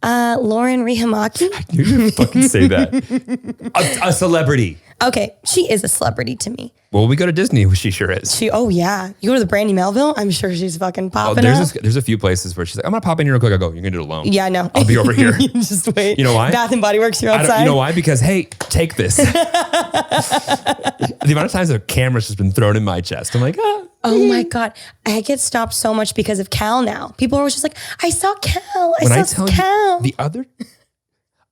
Lauren Rihamaki. I knew you would fucking say that. A celebrity. Okay, she is a celebrity to me. Well, we go to Disney, she sure is. Oh yeah. You go to the Brandy Melville, I'm sure she's fucking popping there's a few places where she's like, I'm gonna pop in here real quick. I go, you're gonna do it alone. Yeah, no. I'll be over here. Just wait. You know why? Bath and Body Works, you're outside. You know why? Because, hey, take this. The amount of times a camera's just been thrown in my chest. I'm like, Oh my God. I get stopped so much because of Cal now. People are always just like, I saw Cal. I saw Cal. The other?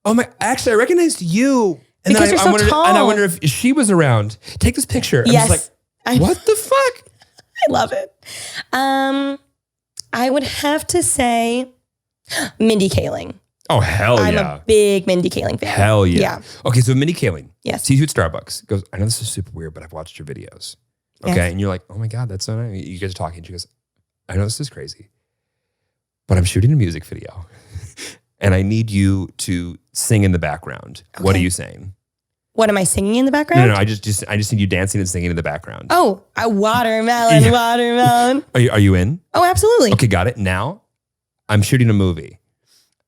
Oh my, actually, I recognized you. And Because then you're so tall. And I wonder if she was around. Take this picture. Yes. I'm just like, what the fuck? I love it. I would have to say Mindy Kaling. Oh, hell I'm yeah. a big Mindy Kaling fan. Hell yeah. Yeah. Okay, so Mindy Kaling. Yes. Sees you at Starbucks. Goes, I know this is super weird, but I've watched your videos. Okay. Yes. And you're like, oh my God, that's so nice. You guys are talking. She goes, I know this is crazy, but I'm shooting a music video and I need you to sing in the background. Okay. What are you saying? What am I singing in the background? No, I just need you dancing and singing in the background. Oh, a watermelon, watermelon. Are you in? Oh, absolutely. Okay, got it. Now I'm shooting a movie.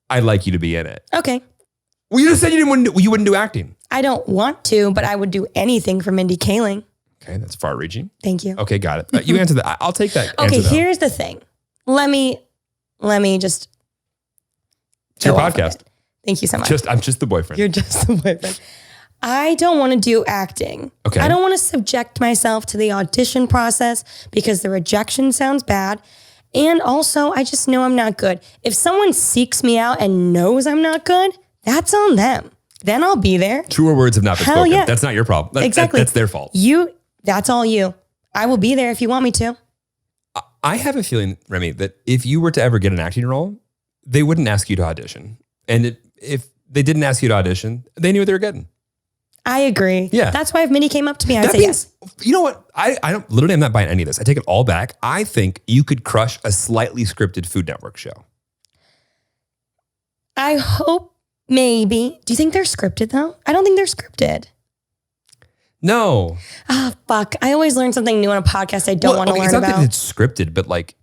I'd like you to be in it. Okay. Well, you just said you wouldn't do acting. I don't want to, but I would do anything for Mindy Kaling. Okay, that's far reaching. Thank you. Okay, got it. You answer that. I'll take that. Okay, answer, here's the thing. Let me just. It's your go off of podcast. it. Thank you so much. I'm just the boyfriend. You're just the boyfriend. I don't want to do acting. Okay. I don't want to subject myself to the audition process because the rejection sounds bad. And also, I just know I'm not good. If someone seeks me out and knows I'm not good, that's on them. Then I'll be there. Truer words have not been Hell spoken. yeah. That's not your problem. Exactly. That's their fault. That's all you. I will be there if you want me to. I have a feeling, Remy, that if you were to ever get an acting role, they wouldn't ask you to audition. And if they didn't ask you to audition, they knew what they were getting. I agree. Yeah. That's why if Minnie came up to me, I'd say yes. You know what? I'm not buying any of this. I take it all back. I think you could crush a slightly scripted Food Network show. I hope maybe. Do you think they're scripted though? I don't think they're scripted. No. Oh, fuck. I always learn something new on a podcast I don't want to learn it's not about. that it's scripted, but like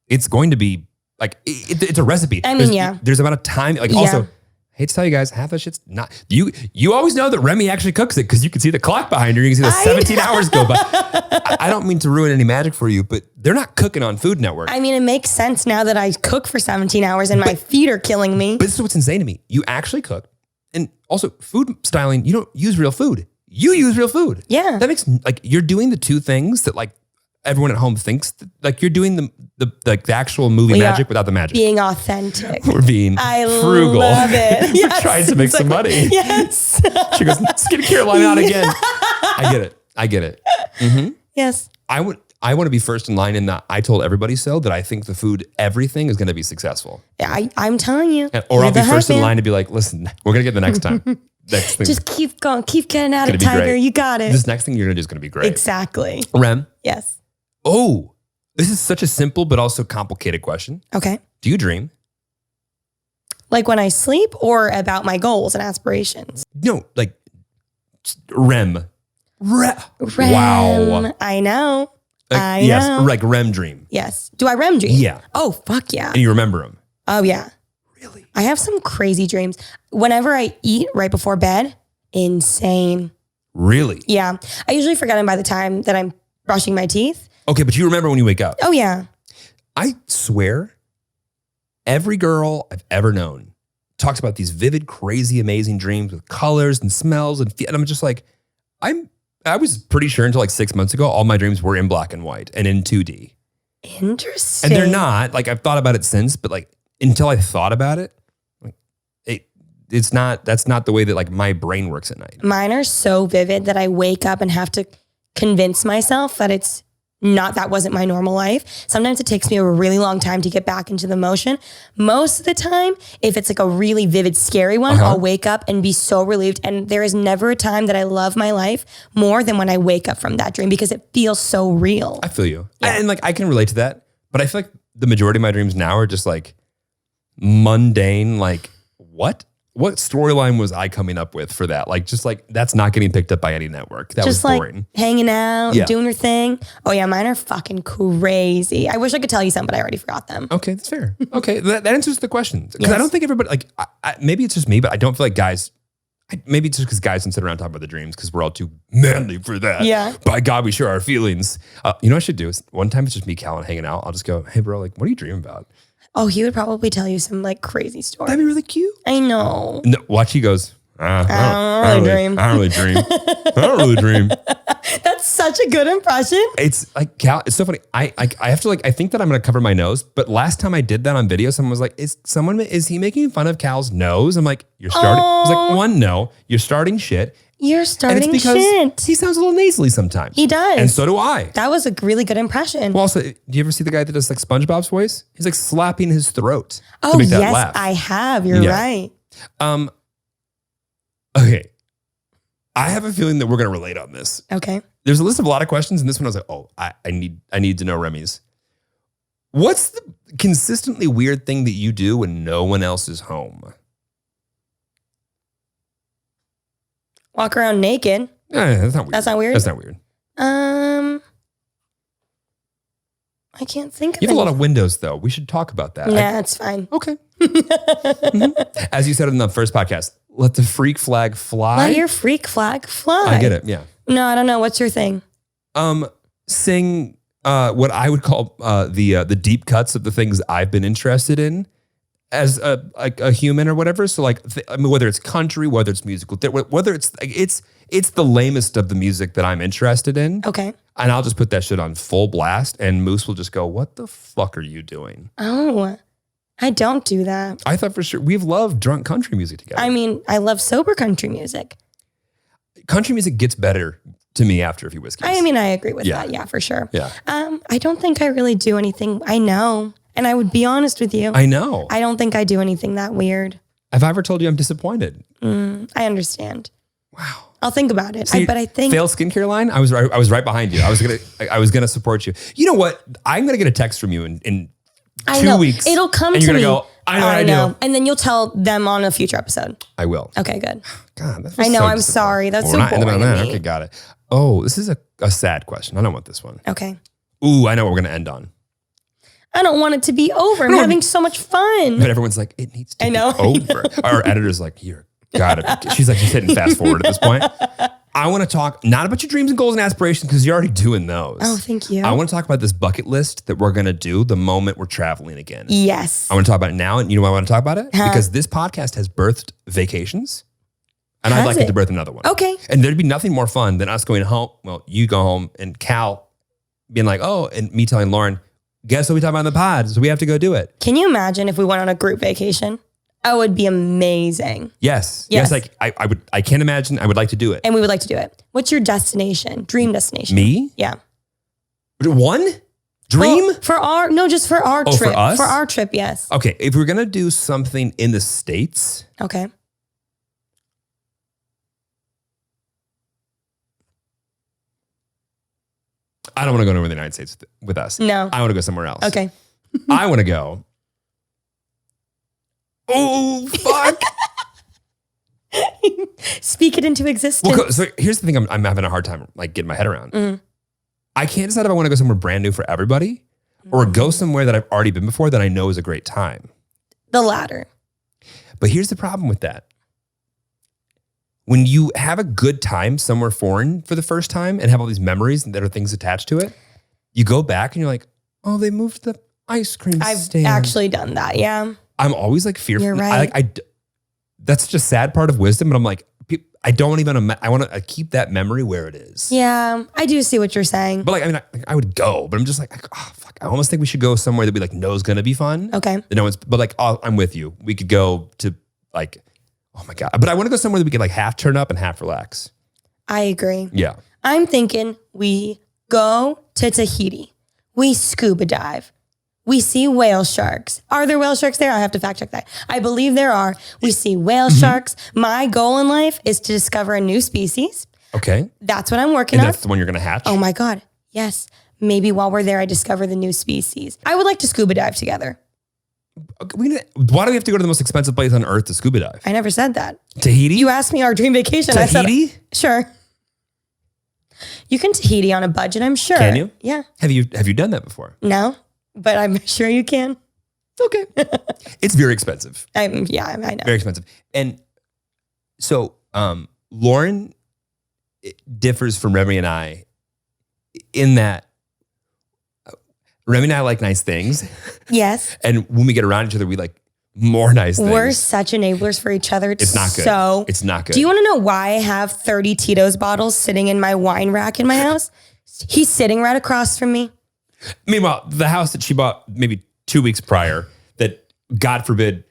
it's going to be like, it's a recipe. I mean, There's amount of time. Like also, I hate to tell you guys, half that shit's not, you always know that Remy actually cooks it because you can see the clock behind her. You can see the 17 hours go by. I don't mean to ruin any magic for you, but they're not cooking on Food Network. I mean, it makes sense now that I cook for 17 hours and my feet are killing me. But this is what's insane to me. You actually cook. And also food styling, you don't use real food. You use real food. Yeah. That makes, like, you're doing the two things that like everyone at home thinks that, like you're doing the actual movie magic without the magic. Being authentic. We're being frugal. Love it. We're trying to make some money. Yes. She goes, skincare line out again. I get it. Mm-hmm. Yes. I want to be first in line in that I told everybody so that I think the food, everything is going to be successful. Yeah, I'm telling you. Or I'll be first in line to be like, listen, we're going to get the next time. Next thing. Just keep going. Keep getting at it, Tiger. Great. You got it. This next thing you're going to do is going to be great. Exactly. Rem. Yes. Oh, this is such a simple but also complicated question. Okay. Do you dream? Like when I sleep or about my goals and aspirations? No, like REM. REM. Wow. I know. Yes, like REM dream. Yes. Do I REM dream? Yeah. Oh, fuck yeah. And you remember them? Oh, yeah. Really? I have some crazy dreams. Whenever I eat right before bed, insane. Really? Yeah. I usually forget them by the time that I'm brushing my teeth. Okay, but you remember when you wake up? Oh, yeah. I swear, every girl I've ever known talks about these vivid, crazy, amazing dreams with colors and smells. And I'm just like, I was pretty sure until like 6 months ago, all my dreams were in black and white and in 2D. Interesting. And they're not. Like, I've thought about it since, but like, until I thought about it, like, that's not the way that like my brain works at night. Mine are so vivid that I wake up and have to convince myself that that wasn't my normal life. Sometimes it takes me a really long time to get back into the motion. Most of the time, if it's like a really vivid, scary one, I'll wake up and be so relieved. And there is never a time that I love my life more than when I wake up from that dream because it feels so real. I feel you. Yeah. And like, I can relate to that, but I feel like the majority of my dreams now are just like mundane, like what storyline was I coming up with for that? Like, just like, that's not getting picked up by any network. That just was boring. Like hanging out, Yeah. doing your thing. Oh yeah, mine are fucking crazy. I wish I could tell you some, but I already forgot them. Okay, that's fair. Okay, that answers the question. Because Yes. I don't think everybody, like, maybe it's just me, but I don't feel like guys, maybe it's just because guys don't sit around talking about their dreams because we're all too manly for that. Yeah. By God, we share our feelings. You know what I should do? Is one time it's just me, Callan, hanging out. I'll just go, hey, bro, like, what are you dreaming about? Oh, he would probably tell you some like crazy story. That'd be really cute. I know. No, watch, he goes, I don't really dream. I don't really dream. That's such a good impression. It's like, Cal, it's so funny. I have to like, I think that I'm going to cover my nose, but last time I did that on video, someone was like, is he making fun of Cal's nose? I'm like, you're starting. I was like, one, no, you're starting shit. You're And starting it's because shit. he sounds a little nasally sometimes. He does. And so do I. That was a really good impression. Well, also, do you ever see the guy that does like SpongeBob's voice? He's like slapping his throat oh, to make that yes, laugh. I have. You're Yeah. right. Okay. I have a feeling that we're going to relate on this. Okay. There's a list of a lot of questions, and this one I was like, oh, I need to know Remy's. What's the consistently weird thing that you do when no one else is home? Walk around naked. That's not weird. That's not weird? That's not weird. I can't think of You have a lot any. of windows, though. We should talk about that. Nah, it's fine. Okay. Mhm. As you said in the first podcast, let the freak flag fly. Let your freak flag fly. I get it. Yeah. No, I don't know. What's your thing? Sing what I would call the deep cuts of the things I've been interested in as a human or whatever. So like, I mean, whether it's country, whether it's musical, whether it's the lamest of the music that I'm interested in. Okay. And I'll just put that shit on full blast, and Moose will just go, "What the fuck are you doing?" Oh, I don't do that. I thought for sure we've loved drunk country music together. I mean, I love sober country music. Country music gets better to me after a few whiskeys. I mean, I agree with Yeah. that. Yeah, for sure. Yeah. I don't think I really do anything. I know. And I would be honest with you. I know. I don't think I do anything that weird. Have I ever told you I'm disappointed? I understand. Wow. I'll think about it. See, But I think fail skincare line. I was right behind you. I was gonna support you. You know what? I'm gonna get a text from you in I 2 know. weeks. It'll come and to you're me. gonna go, I know what I do. And then you'll tell them on a future episode. I will. Okay, good. God, that I was know, so I'm disappointing. sorry. That's Well, so we're not ending on boring that. of me. Okay, got it. Oh, this is a sad question. I don't want this one. Okay. Ooh, I know what we're gonna end on. I don't want it to be over. I'm having so much fun. But everyone's like, it needs to I know. be over. Our editor's like, you're gotta. She's like, she's hitting fast forward at this point. I want to talk not about your dreams and goals and aspirations because you're already doing those. Oh, thank you. I want to talk about this bucket list that we're going to do the moment we're traveling again. Yes. I want to talk about it now. And you know why I want to talk about it? Because this podcast has birthed vacations. And I'd Has like it to it? birth another one. Okay. And there'd be nothing more fun than us going home. Well, you go home and Cal being like, oh, and me telling Lauren, guess what we talk about in the pod? So we have to go do it. Can you imagine if we went on a group vacation? That would be amazing. Yes. Yes. Like I can't imagine. I would like to do it. And we would like to do it. What's your destination? Dream destination? Me? Yeah. One? Dream? Well, just for our Oh, for trip. us? For our trip, yes. Okay. If we're going to do something in the States, Okay. I don't want to go anywhere in the United States with us. No. I want to go somewhere else. Okay. I want to go. Oh, fuck. Speak it into existence. Well, so here's the thing I'm having a hard time like getting my head around. Mhm. I can't decide if I want to go somewhere brand new for everybody or go somewhere that I've already been before that I know is a great time. The latter. But here's the problem with that. When you have a good time somewhere foreign for the first time and have all these memories that are things attached to it, you go back and you're like, oh, they moved the ice cream I've stand. actually done that. Yeah. I'm always like fearful. You're right. That's such a sad part of wisdom. But I'm like, I don't even, I want to keep that memory where it is. Yeah. I do see what you're saying. But like, I mean, I would go, but I'm just like, oh, fuck. I almost think we should go somewhere that we like know is going to be fun. Okay. That no one's, but like, I'm with you. We could go to like, oh my God. But I want to go somewhere that we could like half turn up and half relax. I agree. Yeah. I'm thinking we go to Tahiti. We scuba dive. We see whale sharks. Are there whale sharks there? I have to fact check that. I believe there are. We see whale sharks. My goal in life is to discover a new species. Okay. That's what I'm working And on. that's the one you're going to hatch? Oh my God. Yes. Maybe while we're there, I discover the new species. I would like to scuba dive together. Why do we have to go to the most expensive place on earth to scuba dive? I never said that. Tahiti? You asked me our dream vacation. I Tahiti? said, sure. You can Tahiti on a budget, I'm sure. Can you? Yeah. Have you done that before? No, but I'm sure you can. Okay. It's very expensive. I know. Very expensive. And so Lauren differs from Remy and I in that Remy and I like nice things. Yes. And when we get around each other, we like more nice things. We're such enablers for each other. It's not good. It's not good. Do you want to know why I have 30 Tito's bottles sitting in my wine rack in my house? He's sitting right across from me. Meanwhile, the house that she bought maybe 2 weeks prior, that God forbid,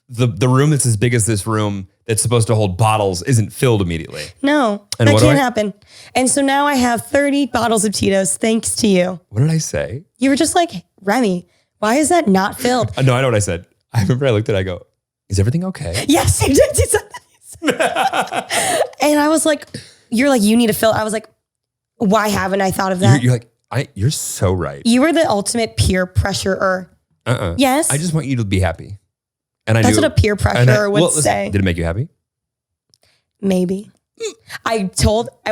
the room that's as big as this room that's supposed to hold bottles isn't filled immediately. No, and that can't happen. And so now I have 30 bottles of Tito's thanks to you. What did I say? You were just like, Remy, why is that not filled? No, I know what I said. I remember I looked at it, I go, is everything okay? Yes, you did. You said that. And I was like, you're like, you need to fill. I was like, why haven't I thought of that? You're like, you're so right. You were the ultimate peer pressurer. Yes. I just want you to be happy. And That's what a peer pressurer would say. Did it make you happy? Maybe. I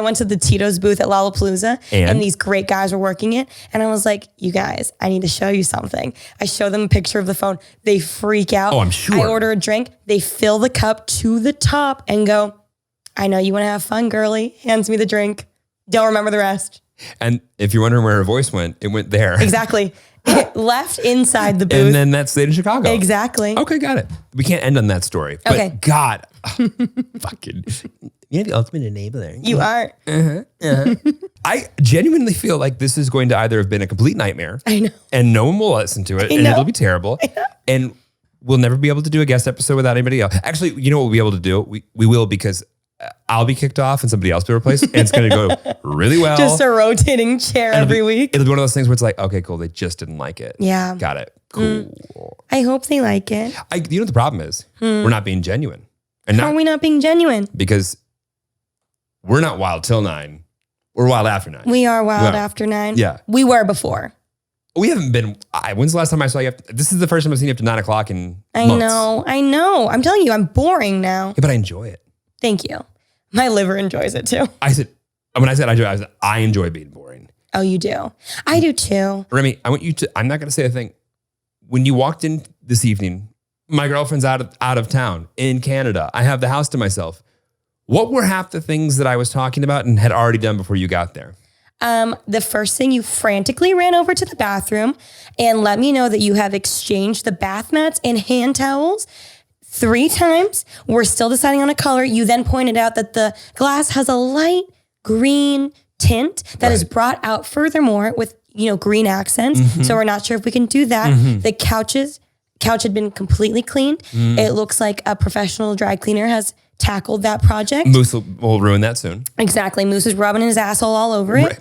went to the Tito's booth at Lollapalooza and these great guys were working it. And I was like, you guys, I need to show you something. I show them a picture of the phone. They freak out. Oh, I'm sure. I order a drink. They fill the cup to the top and go, I know you want to have fun, girly. Hands me the drink. Don't remember the rest. And if you're wondering where her voice went, it went there. Exactly. It left inside the booth. And then that stayed in Chicago. Exactly. Okay, got it. We can't end on that story. Okay. But God, fucking, you're the ultimate enabler. You are. I genuinely feel like this is going to either have been a complete nightmare. I know. And no one will listen to it. And it'll be terrible. And we'll never be able to do a guest episode without anybody else. Actually, you know what we'll be able to do? We will, because I'll be kicked off and somebody else will be replaced. And it's going to go really well. Just a rotating chair every week. It'll be one of those things where it's like, okay, cool. They just didn't like it. Yeah. Got it. Cool. I hope they like it. You know what the problem is? We're not being genuine. And How are we not being genuine? Because we're not Wild Till 9. We're Wild After 9. We are Wild After 9. Yeah. We were before. We haven't been. When's the last time I saw you? This is the first time I've seen you after 9 o'clock in months. I know. I'm telling you, I'm boring now. Yeah, but I enjoy it. Thank you. My liver enjoys it too. When I said I enjoy being boring. Oh, you do? I do too. Remy, I want you to, I'm not going to say a thing. When you walked in this evening, my girlfriend's out of town in Canada. I have the house to myself. What were half the things that I was talking about and had already done before you got there? The first thing, you frantically ran over to the bathroom and let me know that you have exchanged the bath mats and hand towels 3 times. We're still deciding on a color. You then pointed out that the glass has a light green tint that is brought out furthermore with, green accents. So we're not sure if we can do that. The couch had been completely cleaned. It looks like a professional dry cleaner has tackled that project. Moose will ruin that soon. Exactly. Moose was rubbing his asshole all over it.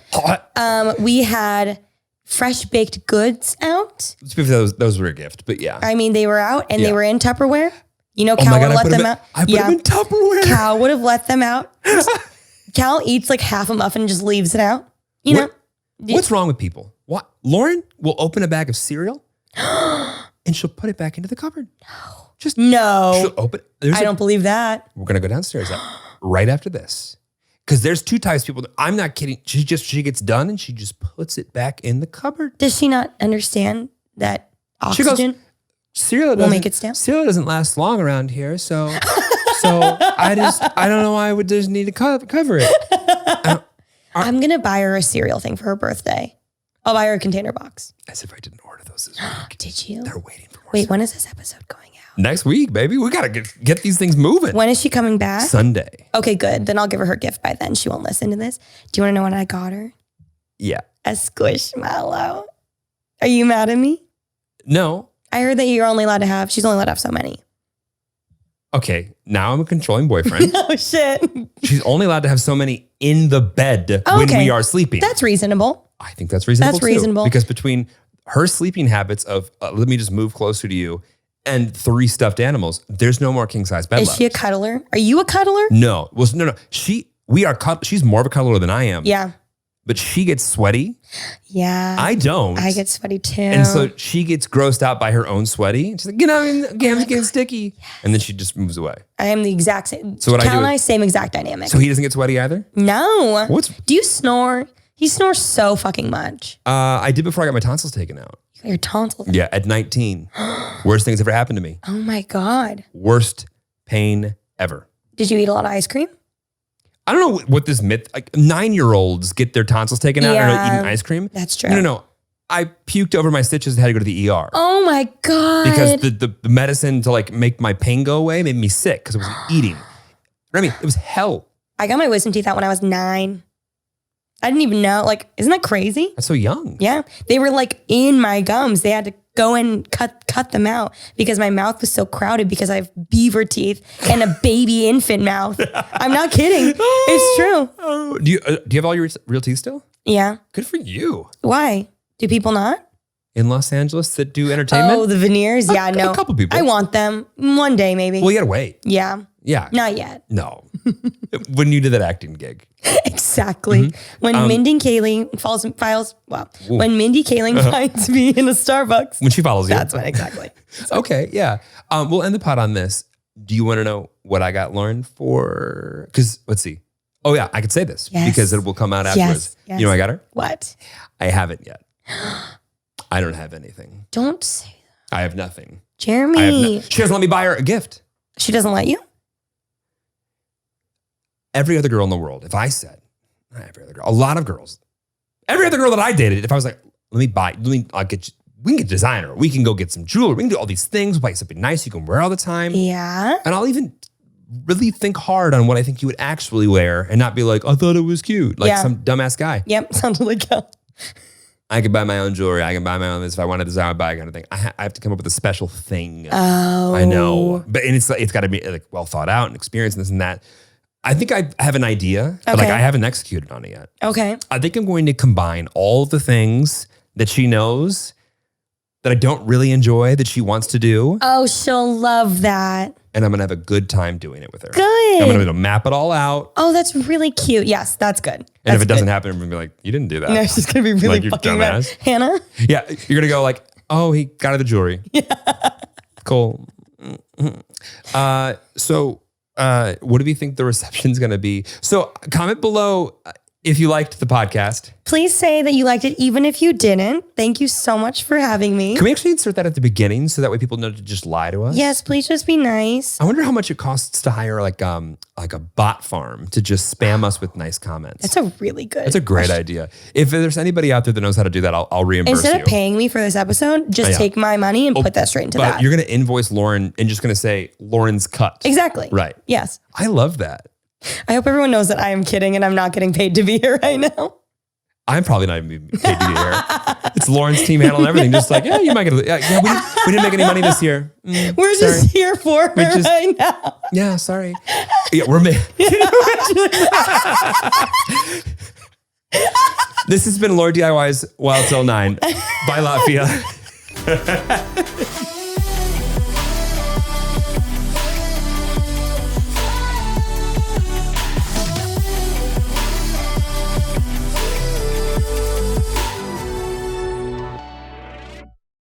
We had fresh baked goods out. Those were a gift, but yeah. I mean, they were out and they were in Tupperware. Cal would have let them out. I put them in Tupperware. Cal would have let them out. Cal eats like half a muffin and just leaves it out. What's wrong with people? What? Lauren will open a bag of cereal and she'll put it back into the cupboard. No. She'll open. I don't believe that. We're gonna go downstairs right after this, because there's 2 types of people. I'm not kidding. She gets done and she just puts it back in the cupboard. Does she not understand that oxygen? Cereal will make it stale. Cereal doesn't last long around here, so I don't know why I would just need to cover it. I'm gonna buy her a cereal thing for her birthday. I'll buy her a container box. As if I didn't order those this week. Did you? They're waiting for more. Wait, when is this episode going out? Next week, baby. We gotta get these things moving. When is she coming back? Sunday. Okay, good. Then I'll give her gift by then. She won't listen to this. Do you want to know what I got her? Yeah. A squishmallow. Are you mad at me? No. I heard that she's only allowed to have so many. Okay, now I'm a controlling boyfriend. Oh, shit. She's only allowed to have so many in the bed when we are sleeping. That's reasonable. I think that's reasonable. That's reasonable. Because between her sleeping habits of let me just move closer to you and 3 stuffed animals, there's no more king size bed left. Is she a cuddler? Are you a cuddler? No. Well, no. She's more of a cuddler than I am. Yeah. but she gets sweaty. Yeah. I don't. I get sweaty too. And so she gets grossed out by her own sweaty. She's like, I'm getting sticky. Yes. And then she just moves away. I am the exact same. So what Cal I do and I, same exact dynamic. So he doesn't get sweaty either? No. Do you snore? He snores so fucking much. I did before I got my tonsils taken out. You got your tonsils? Yeah, at 19. Worst thing that's ever happened to me. Oh my God. Worst pain ever. Did you eat a lot of ice cream? I don't know what this myth, like 9-year-olds get their tonsils taken out and are eating ice cream. That's true. No. I puked over my stitches and had to go to the ER. Oh my God. Because the medicine to like make my pain go away made me sick because I wasn't eating. Remy, it was hell. I got my wisdom teeth out when I was 9. I didn't even know. Like, isn't that crazy? That's so young. Yeah. They were like in my gums. They had to go and cut them out because my mouth was so crowded because I have beaver teeth and a baby infant mouth. I'm not kidding. It's true. Oh, do you have all your real teeth still? Yeah. Good for you. Why? Do people not? In Los Angeles that do entertainment? Oh, the veneers? Yeah, no. A couple people. I want them one day maybe. Well, you gotta wait. Yeah. Yeah. Not yet. No. When you did that acting gig. Exactly. When Mindy Kaling when Mindy Kaling finds me in a Starbucks. When she follows you. That's when exactly. Okay, yeah. We'll end the pod on this. Do you want to know what I got Lauren for? Because let's see. Oh yeah, I could say this because it will come out afterwards. Yes. You know what I got her? What? I haven't yet. I don't have anything. Don't say that. I have nothing. Jeremy. She doesn't let me buy her a gift. She doesn't let you? Every other girl in the world, if I said, not every other girl, a lot of girls, every other girl that I dated, if I was like, we can get designer, we can go get some jewelry, we can do all these things, buy something nice you can wear all the time. Yeah. And I'll even really think hard on what I think you would actually wear and not be like, I thought it was cute, like some dumbass guy. Yep, sounds like Cal. I can buy my own jewelry. I can buy my own this. If I want to design, I buy kind of thing. I have to come up with a special thing. Oh. I know. But and it's got to be like well thought out and experienced and this and that. I think I have an idea, but like I haven't executed on it yet. Okay. I think I'm going to combine all of the things that she knows that I don't really enjoy that she wants to do. Oh, she'll love that. And I'm going to have a good time doing it with her. Good. I'm going to map it all out. Oh, that's really cute. Yes, that's good. And if it doesn't happen, I'm going to be like, you didn't do that. No, she's going to be really like, fucking mad. Hannah? Yeah, you're going to go like, oh, he got her the jewelry. Yeah. Cool. So what do we think the reception's going to be? So comment below if you liked the podcast. Please say that you liked it even if you didn't. Thank you so much for having me. Can we actually insert that at the beginning so that way people know to just lie to us? Yes, please just be nice. I wonder how much it costs to hire like a bot farm to just spam us with nice comments. That's a really good That's a great idea. If there's anybody out there that knows how to do that, I'll reimburse you. Instead of paying me for this episode, just take my money and put that straight into that. But you're going to invoice Lauren and just going to say Lauren's cut. Exactly. Right. Yes. I love that. I hope everyone knows that I am kidding and I'm not getting paid to be here right now. I'm probably not even paid to be here. It's Lauren's team handling everything. Just like, yeah, you might get we didn't make any money this year. We're just here for her right now. Yeah, sorry. Yeah, we're This has been Lord DIY's Wild Till 9. Bye, Latvia.